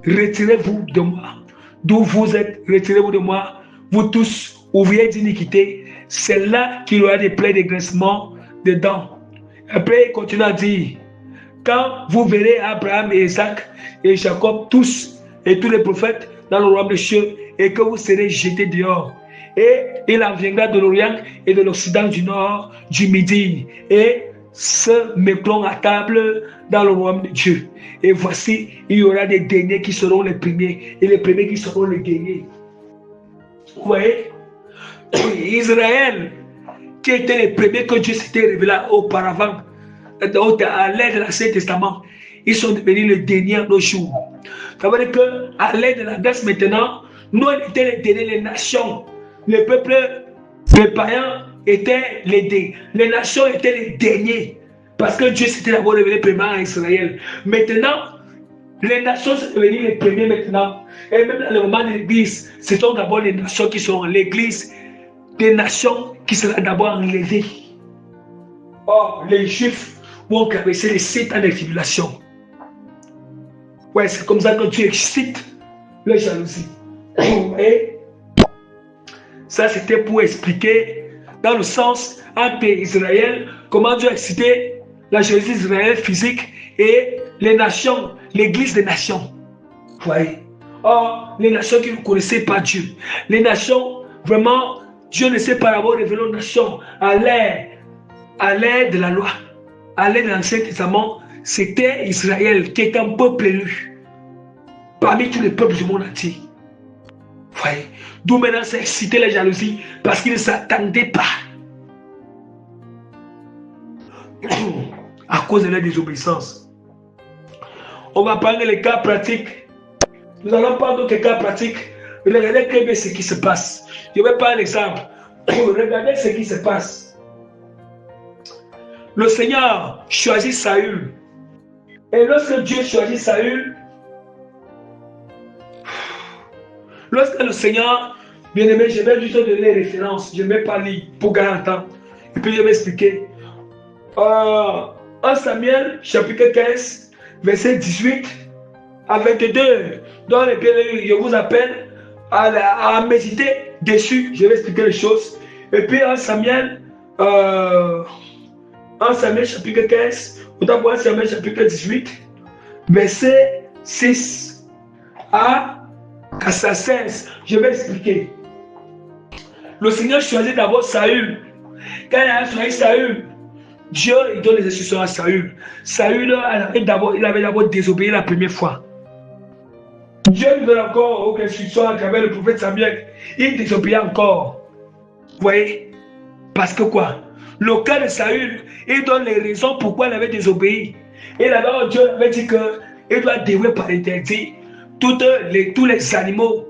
Retirez-vous de moi. D'où vous êtes, retirez-vous de moi. Vous tous, ouvriers d'iniquité, c'est là qu'il y aura des plaies de graissement dedans. Après, il continue à dire, quand vous verrez Abraham et Isaac et Jacob, tous et tous les prophètes dans le royaume des cieux, et que vous serez jetés dehors. Et il en viendra de l'Orient et de l'Occident, du Nord, du Midi, et se mettront à table dans le royaume de Dieu. Et voici, il y aura des derniers qui seront les premiers, et les premiers qui seront les derniers. Vous voyez, Israël, qui était les premiers que Dieu s'était révélé auparavant, à l'aide de l'Ancien Testament, ils sont devenus les derniers à nos jours. Ça veut dire qu'à l'aide de la grâce maintenant, nous on était les derniers, les nations. Les peuples, les païens étaient les nations étaient les derniers. Parce que Dieu s'était d'abord révélé premièrement à Israël. Maintenant, les nations sont devenues les premiers maintenant. Et même dans le moment de l'église, ce sont d'abord les nations qui sont l'église des nations qui sera d'abord enlevée. Or, les Juifs vont traverser les 7 ans de tribulation. Ouais, c'est comme ça que Dieu excite la jalousie. Et ça, c'était pour expliquer dans le sens entre Israël, comment Dieu a excité la jalousie d'Israël physique et les nations, l'église des nations. Vous voyez? Or, les nations qui ne connaissaient pas Dieu, les nations, vraiment, Dieu ne s'est pas d'abord révélé aux nations à l'ère de la loi, à l'ère de l'Ancien Testament. C'était Israël qui était un peuple élu parmi tous les peuples du monde entier. Vous voyez? D'où maintenant ça excitait la jalousie parce qu'ils ne s'attendaient pas à cause de leur désobéissance. On va prendre les cas pratiques. Nous allons prendre quelques cas pratiques. Regardez très bien ce qui se passe. Je vais prendre l'exemple. Regardez ce qui se passe. Le Seigneur choisit Saül. Et lorsque Dieu choisit Saül, lorsque le Seigneur, bien aimé, je vais juste donner les références. Je ne vais pas lire pour gagner un temps. Et puis je vais expliquer. 1 Samuel, chapitre 15, verset 18 à 22, dans lequel je vous appelle à méditer dessus. Je vais expliquer les choses. Et puis 1 Samuel, chapitre 15, autant pour 1 Samuel, chapitre 18, verset 6 à 16. Je vais expliquer. Le Seigneur choisit d'abord Saül. Quand il a choisi Saül, Dieu il donne les instructions à Saül. Saül il avait d'abord désobéi la première fois. Dieu lui donne encore aucune instruction à travers le prophète Samuel. Il désobéit encore. Vous voyez? Parce que quoi? Le cas de Saül, il donne les raisons pourquoi il avait désobéi. Et là-bas, Dieu avait dit qu'il doit dévouer par interdit tous les animaux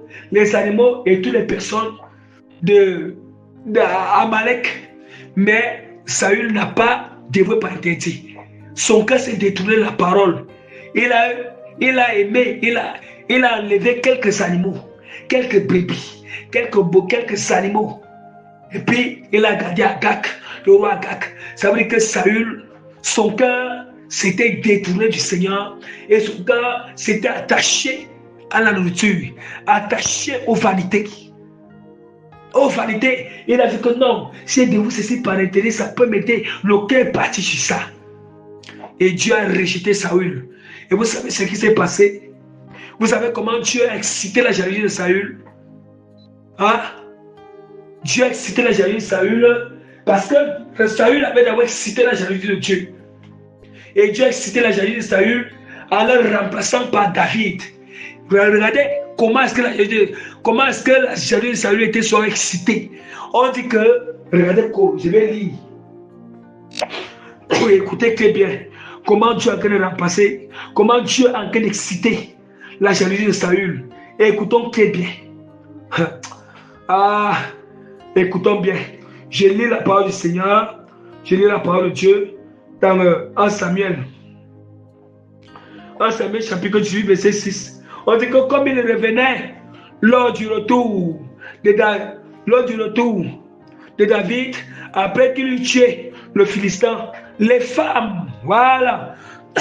et toutes les personnes d'Amalek. Mais Saül n'a pas dévoué par interdit. Son cœur s'est détourné de la parole. Il a aimé, il a enlevé quelques animaux, quelques brebis, quelques animaux. Et puis, il a gardé Agag, le roi Agag. Ça veut dire que Saül, son cœur s'était détourné du Seigneur et son cœur s'était attaché à la nourriture, attaché aux vanités. Aux vanités, il a dit que non, si je dévoue ceci par intérêt, ça peut m'aider. Le cœur est parti sur ça. Et Dieu a rejeté Saül. Et vous savez ce qui s'est passé? Vous savez comment Dieu a excité la jalousie de Saül? Hein? Dieu a excité la jalousie de Saül parce que Saül avait d'abord excité la jalousie de Dieu. Et Dieu a excité la jalousie de Saül en le remplaçant par David. Regardez comment est-ce que la jalousie de Saül était soit excitée. On dit que, regardez, je vais lire. Écoutez très bien comment Dieu a en train de remplacer, comment Dieu a en train d'exciter la jalousie de Saül. Et écoutons très bien. Écoutons bien. Je lis la parole du Seigneur, je lis la parole de Dieu dans 1 Samuel. 1 Samuel chapitre 18 verset 6. On dit que comme il revenait lors du retour de David, après qu'il eut tué le Philistin, les femmes, voilà.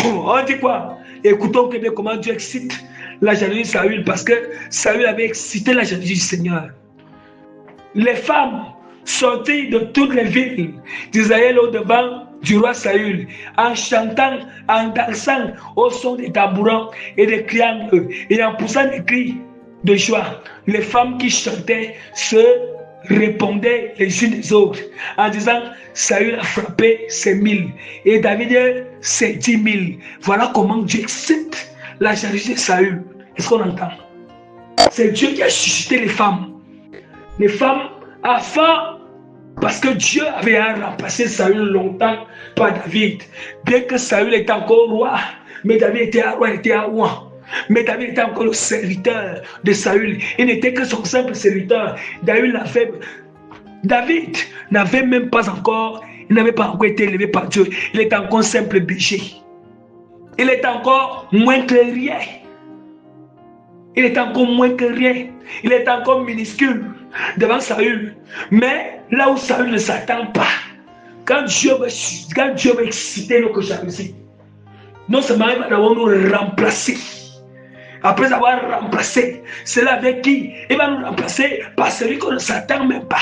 On dit quoi? Écoutons bien comment Dieu excite la jalousie de Saül, parce que Saül avait excité la jalousie du Seigneur. Les femmes sortaient de toutes les villes d'Israël au-devant du roi Saül, en chantant, en dansant au son des tambourins et des triangles, et en poussant des cris de joie. Les femmes qui chantaient se répondaient les unes des autres en disant: Saül a frappé ses 1000 et David ses 10 000. Voilà comment Dieu excite la jalousie de Saül. Est-ce qu'on entend? C'est Dieu qui a suscité les femmes. Les femmes, afin, parce que Dieu avait remplacé Saül longtemps par David. Bien que Saül était encore roi, mais David était roi. Mais David était encore le serviteur de Saül. Il n'était que son simple serviteur. David n'avait même pas encore, il n'avait pas encore été élevé par Dieu. Il était encore simple berger. Il était encore moins que rien. Il était encore moins que rien. Il était encore minuscule devant Saül. Mais là où Saül ne s'attend pas, quand Dieu va exciter notre jalousie, non seulement il va d'abord nous remplacer. Après avoir remplacé, c'est là avec qui il va nous remplacer par celui qu'on ne s'attend même pas.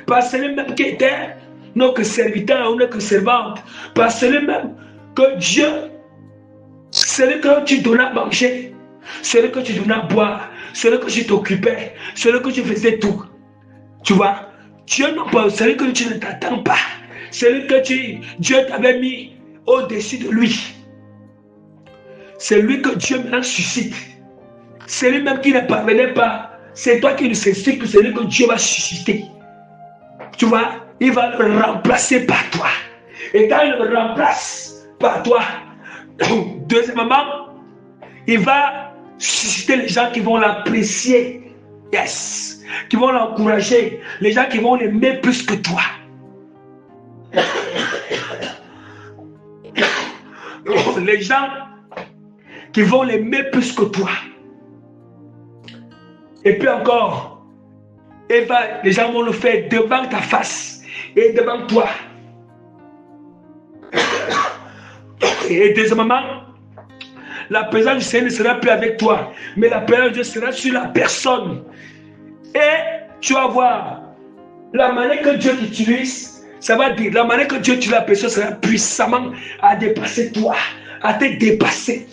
Par celui même qui était notre serviteur ou notre servante. Par celui même que Dieu, celui que tu donnais à manger, celui que tu donnais à boire, celui que tu t'occupais, celui que tu faisais tout. Tu vois, Dieu non pas celui que tu ne t'attends pas, celui que Dieu t'avait mis au-dessus de lui. C'est lui que Dieu maintenant suscite. C'est lui-même qui ne parvenait pas. C'est toi qui le sais, que c'est lui que Dieu va susciter. Tu vois, il va le remplacer par toi. Et quand il le remplace par toi, deuxièmement, il va susciter les gens qui vont l'apprécier. Yes. Qui vont l'encourager. Les gens qui vont l'aimer plus que toi. Les gens qui vont l'aimer plus que toi. Et puis encore, les gens vont le faire devant ta face et devant toi. Et deuxièmement, la présence du Seigneur ne sera plus avec toi, mais la présence de Dieu sera sur la personne. Et tu vas voir, la manière que Dieu t'utilise, ça va dire, la manière que Dieu utilise la personne sera puissamment à dépasser toi, à te dépasser.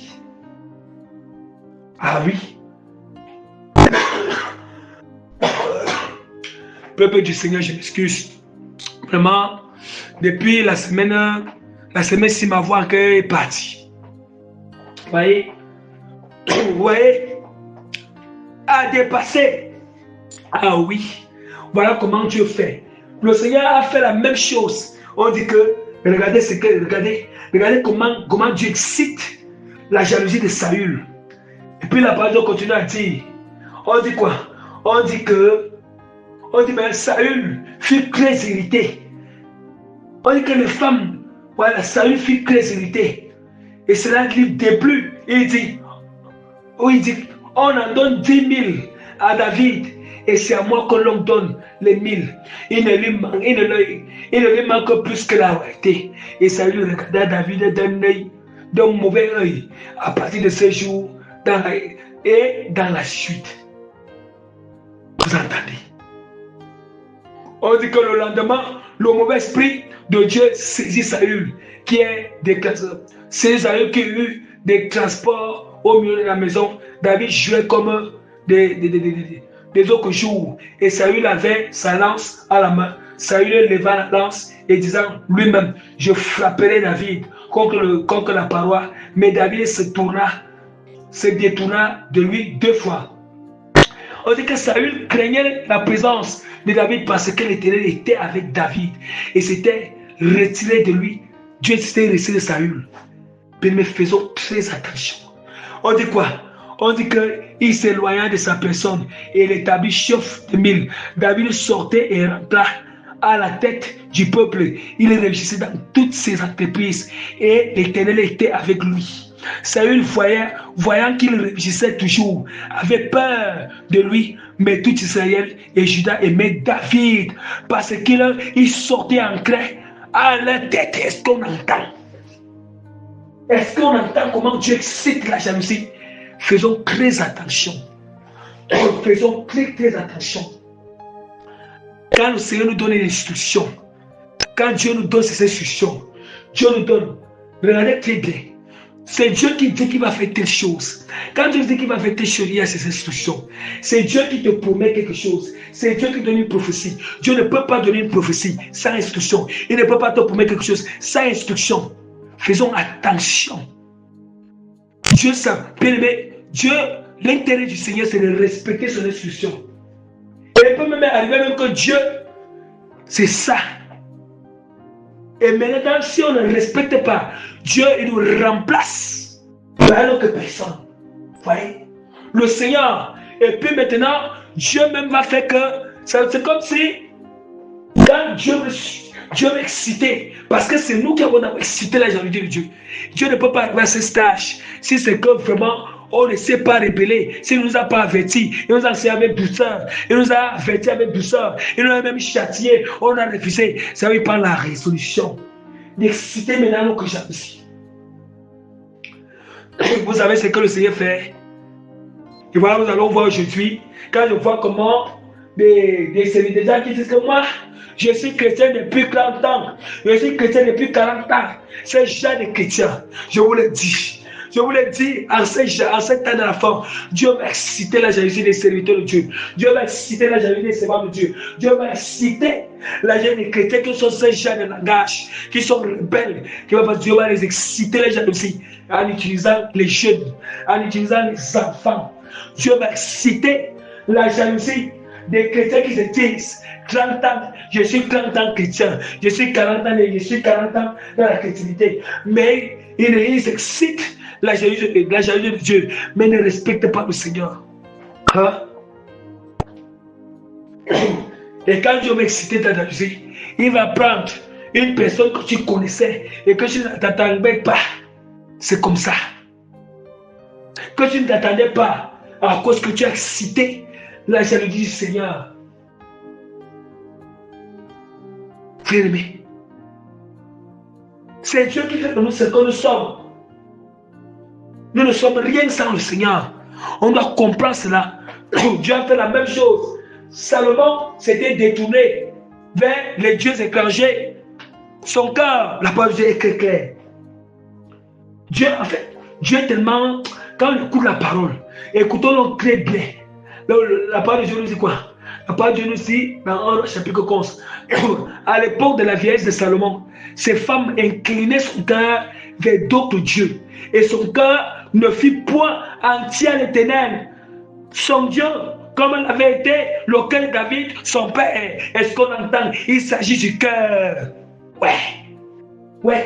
Ah oui. Peuple du Seigneur, je m'excuse. Vraiment, depuis la semaine-ci, ma voix est partie. Vous voyez? Vous voyez? À dépasser. Ah oui. Voilà comment Dieu fait. Le Seigneur a fait la même chose. On dit que, regardez comment Dieu excite la jalousie de Saül. Et puis la parole continue à dire, on dit quoi? On dit mais Saül fut très irrité. On dit que les femmes, voilà, Saül fut très irrité. Et cela lui déplut. Il dit, on en donne 10 000 à David. Et c'est à moi que l'on donne les 1000. Il ne lui manque plus que la vérité. Et Saül regarda David d'un mauvais œil à partir de ce jour et dans la chute. Vous entendez? On dit que le lendemain, le mauvais esprit de Dieu saisit Saül, qui est c'est Saül qui a eu des transports au milieu de la maison. David jouait comme des autres jours. Et Saül avait sa lance à la main. Saül leva la lance et disant lui-même, je frapperai David contre la paroi. Mais David se détourna de lui 2 fois. On dit que Saül craignait la présence de David parce que l'Éternel était avec David et s'était retiré de lui. Dieu s'était retiré de Saül. Mais faisons très attention. On dit quoi? On dit qu'il s'éloigna de sa personne et il établit chef de 1000. David sortait et rentra à la tête du peuple. Il réussissait dans toutes ses entreprises et l'Éternel était avec lui. Saül voyant qu'il réussissait toujours, avait peur de lui, mais tout Israël et Juda aimaient David parce qu'il sortait en craie à leur tête. Est-ce qu'on entend? Est-ce qu'on entend comment Dieu excite la jalousie? Faisons très attention. Faisons très attention. Quand le Seigneur nous donne une instruction, quand Dieu nous donne ces instructions, Dieu nous donne, regardez très bien, c'est Dieu qui dit qu'il va faire telle chose. Quand Dieu dit qu'il va faire telle chose, il y a ces instructions. C'est Dieu qui te promet quelque chose. C'est Dieu qui donne une prophétie. Dieu ne peut pas donner une prophétie sans instruction. Il ne peut pas te promettre quelque chose sans instruction. Faisons attention. Dieu, ça, bien aimé, Dieu, l'intérêt du Seigneur, c'est de respecter son instruction. Et il peut même arriver même que Dieu, c'est ça. Et maintenant, si on ne respecte pas, Dieu, il nous remplace par une autre personne. Vous voyez? Le Seigneur. Et puis maintenant, Dieu même va faire que, c'est comme si, quand Dieu veut exciter, parce que c'est nous qui avons excité la jalousie de Dieu. Dieu ne peut pas arriver à ce stage si c'est que vraiment on ne s'est pas rébellé, s'il ne nous a pas avertis, il nous a enseigné avec douceur, il nous a avertis avec douceur, il nous a même châtié, on a refusé. Ça veut dire par la résolution d'exciter maintenant notre jalousie. Vous savez ce que le Seigneur fait. Et voilà, nous allons voir aujourd'hui, quand je vois comment des gens qui disent que moi, je suis chrétien depuis 30 ans, je suis chrétien depuis 40 ans. C'est genre de chrétien, je vous le dis. Je vous l'ai dit, en cette temps de la fin, Dieu va exciter la jalousie des serviteurs de Dieu. Dieu va exciter la jalousie des servants de Dieu. Dieu va exciter la jalousie des chrétiens qui sont ces gens de langage, qui sont rebelles. Dieu va les exciter la jalousie en utilisant les jeunes, en utilisant les enfants. Dieu va exciter la jalousie des chrétiens qui se disent 30 ans, je suis 30 ans chrétien, je suis 40 ans et je suis 40 ans dans la chrétienté. Mais ils excitent la jalousie de Dieu, mais ne respectent pas le Seigneur. Hein? Et quand Dieu va exciter ta jalousie, il va prendre une personne que tu connaissais et que tu ne t'attendais pas. C'est comme ça. Que tu ne t'attendais pas à cause que tu as excité la jalousie du Seigneur. Frère aimé, c'est Dieu qui fait de nous ce que nous sommes. Nous ne sommes rien sans le Seigneur. On doit comprendre cela. Dieu a fait la même chose. Salomon s'était détourné vers les dieux étrangers. Son cœur, la parole de Dieu est très claire. Dieu, en fait, Dieu est tellement... Quand on écoute la parole, écoutons-le très bien. La parole de Dieu nous dit quoi? La parole de Dieu nous dit, dans 1 chapitre 11, à l'époque de la vieillesse de Salomon, ces femmes inclinaient son cœur vers d'autres dieux. Et son cœur ne fut point entier à l'éternel. Son Dieu, comme elle avait été le cœur de David, son père. Est-ce qu'on entend? Il s'agit du cœur. Ouais,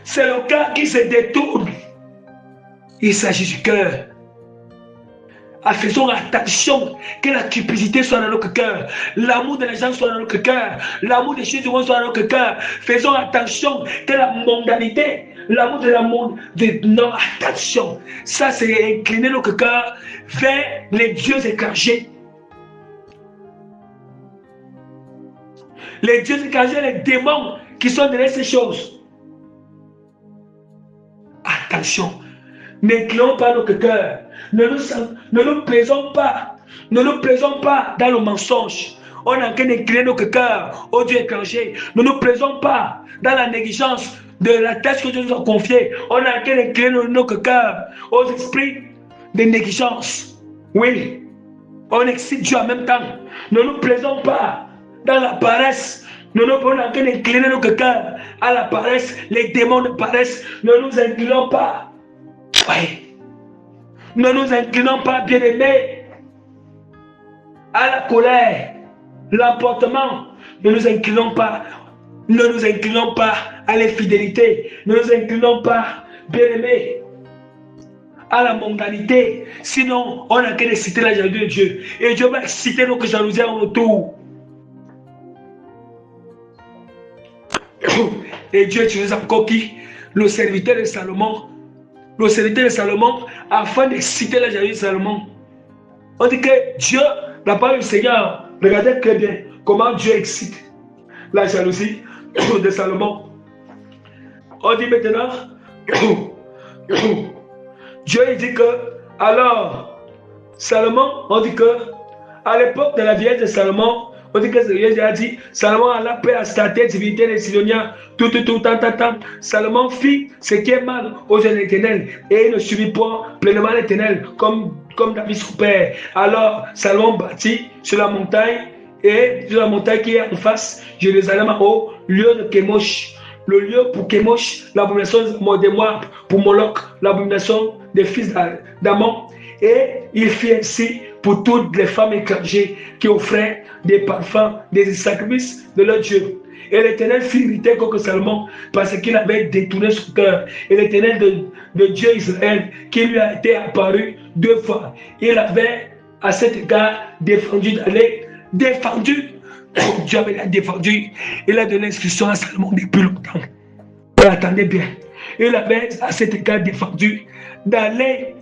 c'est le cœur qui se détourne. Il s'agit du cœur. Faisons attention que la cupidité soit dans notre cœur, l'amour de l'argent soit dans notre cœur, l'amour des choses du monde soit dans notre cœur. Faisons attention que la mondanité, l'amour de la monde, non, attention. Ça, c'est incliner notre cœur vers les dieux étrangers. Les dieux étrangers, les démons qui sont derrière ces choses. Attention, n'inclinons pas notre cœur. Ne nous plaisons pas. Ne nous plaisons pas dans le mensonge. On a qu'à incliner notre cœur aux dieux étrangers. Ne nous plaisons pas dans la négligence de la tâche que Dieu nous a confiée. On a qu'à incliner notre cœur aux esprits de négligence. Oui, on excite Dieu en même temps. Ne nous plaisons pas dans la paresse. On a qu'à incliner notre cœur à la paresse. Les démons de paresse. Ne nous inclinons pas. Oui. Ne nous inclinons pas, bien-aimés, à la colère, l'emportement. Ne nous inclinons pas. Ne nous inclinons pas à l'infidélité. Ne nous inclinons pas, bien-aimés, à la mondanité. Sinon, on n'a qu'à exciter la jalousie de Dieu. Et Dieu va exciter notre jalousie en retour. Et Dieu utilise encore qui? Le serviteur de Salomon. Le serviteur de Salomon, afin d'exciter la jalousie de Salomon. On dit que Dieu, la parole du Seigneur, regardez très bien comment Dieu excite la jalousie de Salomon. On dit maintenant, Dieu il dit que, alors, Salomon, on dit que, à l'époque de la vieillesse de Salomon, on dit que Dieu a dit, Salomon a la paix à sa tête, divinité des Sidoniens, tout, tant. Salomon fit ce qui est mal aux yeux de l'Éternel, et il ne suivit pas pleinement l'Éternel, comme David son père. Alors, Salomon bâtit sur la montagne, et sur la montagne qui est en face, Jérusalem en haut, lieu de Kémosh. Le lieu pour Kémosh, l'abomination de Moab, pour Moloch, l'abomination des fils d'Amon. Et il fit ainsi pour toutes les femmes étrangères qui offraient des parfums, des sacrifices de leur Dieu. Et l'Éternel fit irriter contre Salomon parce qu'il avait détourné son cœur. Et l'Éternel de Dieu Israël, qui lui a été apparu 2 fois, il avait à cet égard défendu d'aller, Dieu avait défendu, il a donné l'instruction à Salomon depuis longtemps. Et attendez bien, il avait à cet égard défendu d'aller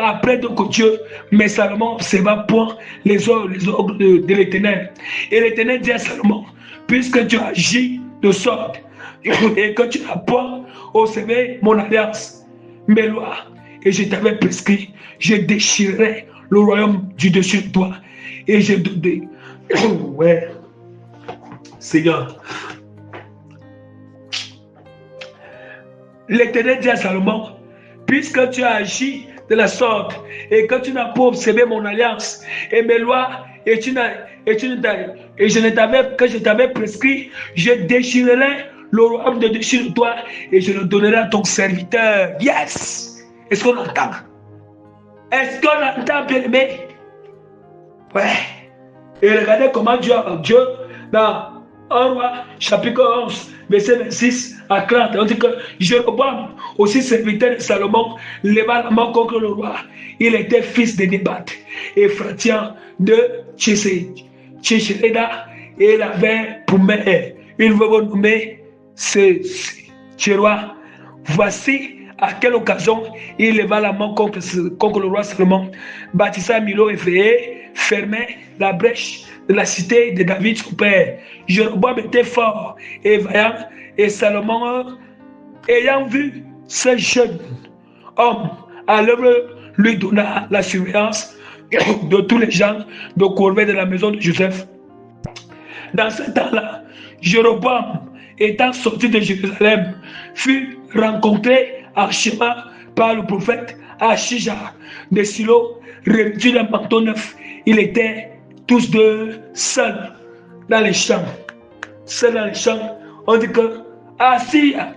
après donc Dieu, mais Salomon observa point les ordres de l'Éternel. Et l'Éternel dit à Salomon, puisque tu agis de sorte et que tu n'as pas observé mon alliance, mes lois, et je t'avais prescrit, je déchirerai le royaume du dessus de toi et je donnerai. Ouais, Seigneur. L'Éternel dit à Salomon, puisque tu as agi de la sorte et que tu n'as pas observé mon alliance et mes lois que je t'avais prescrit, je déchirerai le royaume de dessus de toi et je le donnerai à ton serviteur. Yes! Est-ce qu'on entend? Est-ce qu'on entend, bien aimé? Ouais. Et regardez comment Dieu, dans 1 Roi, chapitre 11, verset 26 à 30, on dit que Jéroboam, aussi serviteur de Salomon, leva la main contre le roi. Il était fils de Nébat, Ephratien de Tchéchéda, et il avait pour mère une veuve nommée Tchéroa. Voici à quelle occasion il leva la main contre le roi Salomon, bâtissa Milo effrayé, fermait la brèche de la cité de David son père. Jéroboam était fort et vaillant, et Salomon, ayant vu ce jeune homme à l'œuvre, lui donna la surveillance de tous les gens de corvée de la maison de Joseph. Dans ce temps-là, Jéroboam, étant sorti de Jérusalem, fut rencontré en chemin par le prophète Achija de Silo, revêtu d'un manteau neuf. Ils étaient tous deux seuls dans les champs. Seuls dans les champs. On dit que Achija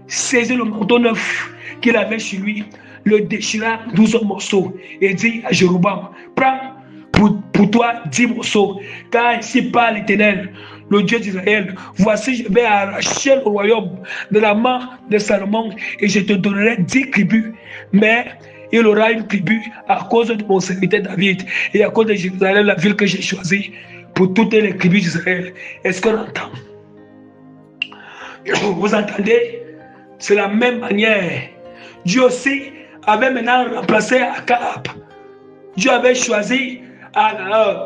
saisit le manteau neuf qu'il avait sur lui, le déchira 12 morceaux et dit à Jéroboam, prends pour toi 10 morceaux, car ainsi parle l'Éternel, le Dieu d'Israël. Voici, je vais arracher le royaume de la main de Salomon et je te donnerai 10 tribus. Mais il aura une tribu à cause de mon serviteur David et à cause de Jérusalem, la ville que j'ai choisie pour toutes les tribus d'Israël. Est-ce qu'on entend? Vous entendez? C'est la même manière. Dieu aussi avait maintenant remplacé Akab. Dieu avait choisi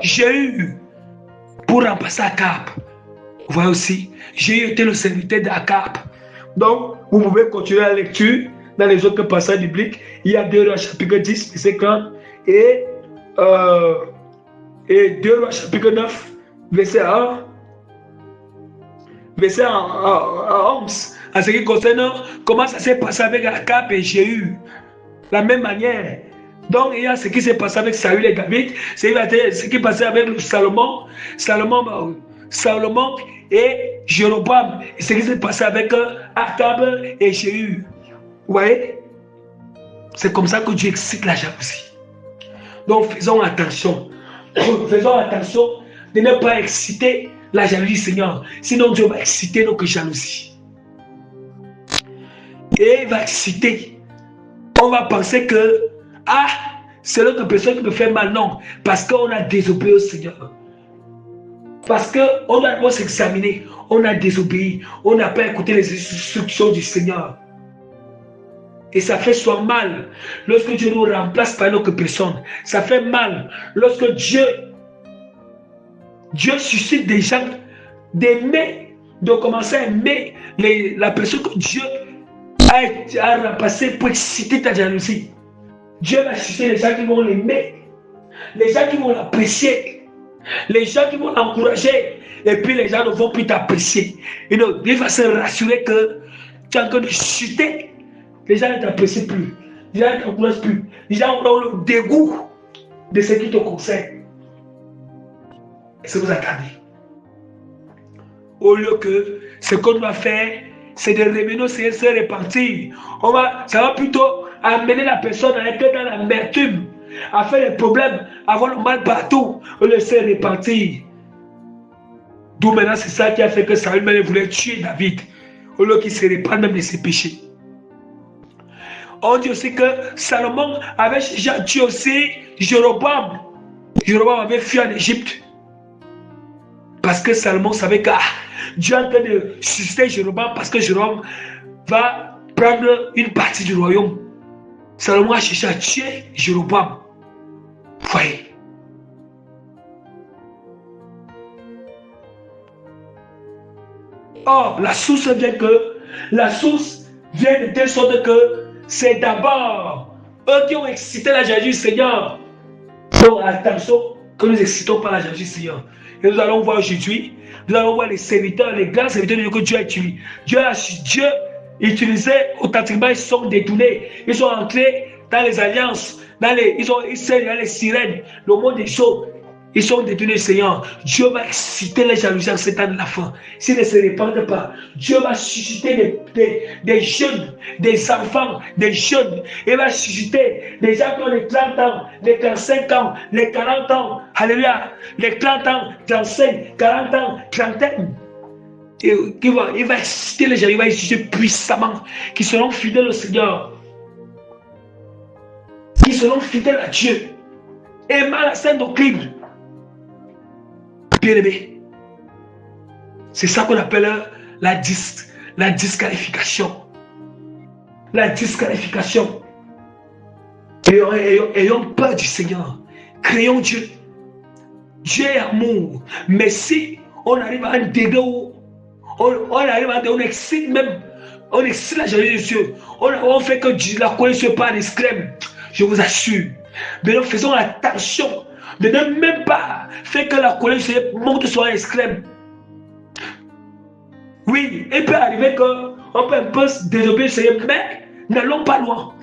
Jéhu pour remplacer Akab. Vous voyez aussi, Jéhu était le serviteur d'Akab. Donc, vous pouvez continuer la lecture dans les autres passages bibliques. Il y a 2 Rois chapitre 10, verset 40 et 2 Rois chapitre 9, verset 1, verset 11. En ce qui concerne comment ça s'est passé avec Akab et Jéhu. La même manière. Donc, il y a ce qui s'est passé avec Saül et David, c'est ce qui s'est passé avec Salomon et Jéroboam, et ce qui s'est passé avec Akab et Jéhu. Vous voyez? C'est comme ça que Dieu excite la jalousie. Donc, faisons attention. Faisons attention de ne pas exciter la jalousie, Seigneur. Sinon, Dieu va exciter notre jalousie. Et il va exciter. On va penser que c'est l'autre personne qui me fait mal. Non, parce qu'on a désobéi au Seigneur. Parce qu'on doit s'examiner. On a désobéi. On n'a pas écouté les instructions du Seigneur. Et ça fait soit mal lorsque Dieu nous remplace par une autre personne. Ça fait mal lorsque Dieu Dieu suscite des gens d'aimer, de commencer à aimer la personne que Dieu a remplacée pour exciter ta jalousie. Dieu va susciter les gens qui vont l'aimer, les gens qui vont l'apprécier, les gens qui vont l'encourager, et puis les gens ne vont plus t'apprécier. Et donc, il va se rassurer que tu es en train de chuter, les gens ne t'apprécient plus, les gens ne t'encouragent plus, les gens ont le dégoût de ce qui te concerne. Est-ce que vous attendez? Au lieu que ce qu'on doit faire, c'est de revenir au Seigneur, se repentir. Ça va plutôt amener la personne à être dans l'amertume, à faire des problèmes, à avoir le mal partout, au lieu de se repentir. D'où maintenant, c'est ça qui a fait que Saül même voulait tuer David, au lieu qu'il se répande même de ses péchés. On dit aussi que Salomon avait tué aussi Jéroboam. Jéroboam avait fui en Égypte. Parce que Salomon savait que Dieu est en train de susciter Jéroboam parce que Jéroboam va prendre une partie du royaume. Salomon a cherché à tuer Jéroboam. Voyez. Or, la source vient de telle sorte que c'est d'abord eux qui ont excité la jalousie du Seigneur. Donc, attention que nous excitons pas la jalousie du Seigneur. Et nous allons voir aujourd'hui, nous allons voir les serviteurs, les grands serviteurs de Dieu que Dieu a utilisés. Dieu utilisait authentiquement, ils sont détournés. Ils sont entrés dans les alliances, ils sont dans les sirènes, le monde des choses. Ils sont détournés du Seigneur. Dieu va exciter les jalousies en ce temps de la fin. S'ils ne se répandent pas, Dieu va susciter des jeunes, des enfants, des jeunes. Il va susciter des gens qui ont les 30 ans, les 45 ans, les 40 ans. Alléluia. Les 30 ans, 35, 40 ans, trentaine. Il va exciter les gens, il va exciter puissamment, qui seront fidèles au Seigneur. Qui seront fidèles à Dieu. Aimant la sainte doctrine. Bien-aimé, c'est ça qu'on appelle la disqualification. La disqualification. Ayons peur du Seigneur. Créons Dieu. Dieu est amour. Mais si on arrive à un degré où on excite même, on excite la jalousie de Dieu, on fait que la colère ne soit pas en extrême, je vous assure. Mais nous faisons attention. De ne même pas faire que la colère monte sur un extrême. Oui, il peut arriver qu'on peut un peu désobéir, mais n'allons pas loin.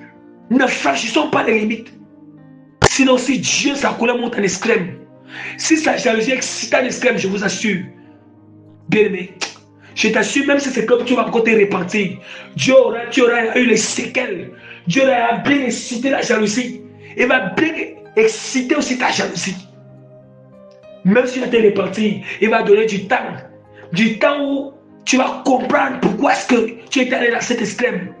Ne franchissons pas les limites. Sinon, si Dieu, sa colère monte en extrême, si sa jalousie excite en extrême, je vous assure, bien aimé, je t'assure, même si c'est comme tu vas encore te repentir, tu auras eu les séquelles. Dieu aura bien excité la jalousie. Il va bien exciter aussi ta jalousie. Même si tu as été repentir, il va donner du temps où tu vas comprendre pourquoi est-ce que tu es allé dans cet extrême.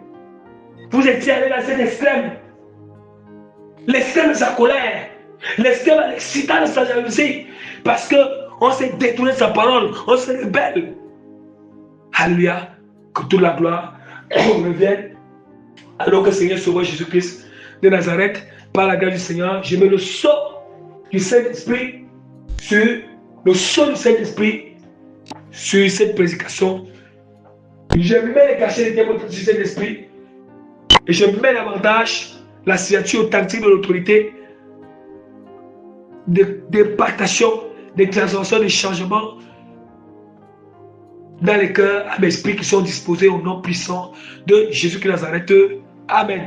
Vous étiez allé dans cet extrême. L'extrême de sa colère, l'extrême de l'excitant de sa jalousie, parce qu'on s'est détourné de sa parole, on se rebelle. Alléluia, que toute la gloire revienne. Alors que le Seigneur Sauveur Jésus-Christ de Nazareth, par la grâce du Seigneur, je mets le sceau du Saint-Esprit sur cette prédication. Je mets les cachets des témoins du Saint-Esprit et je mets davantage la signature authentique de l'autorité, de partation, de transformation, de changement dans les cœurs à l'esprit qui sont disposés au nom puissant de Jésus-Christ de Nazareth. Amen.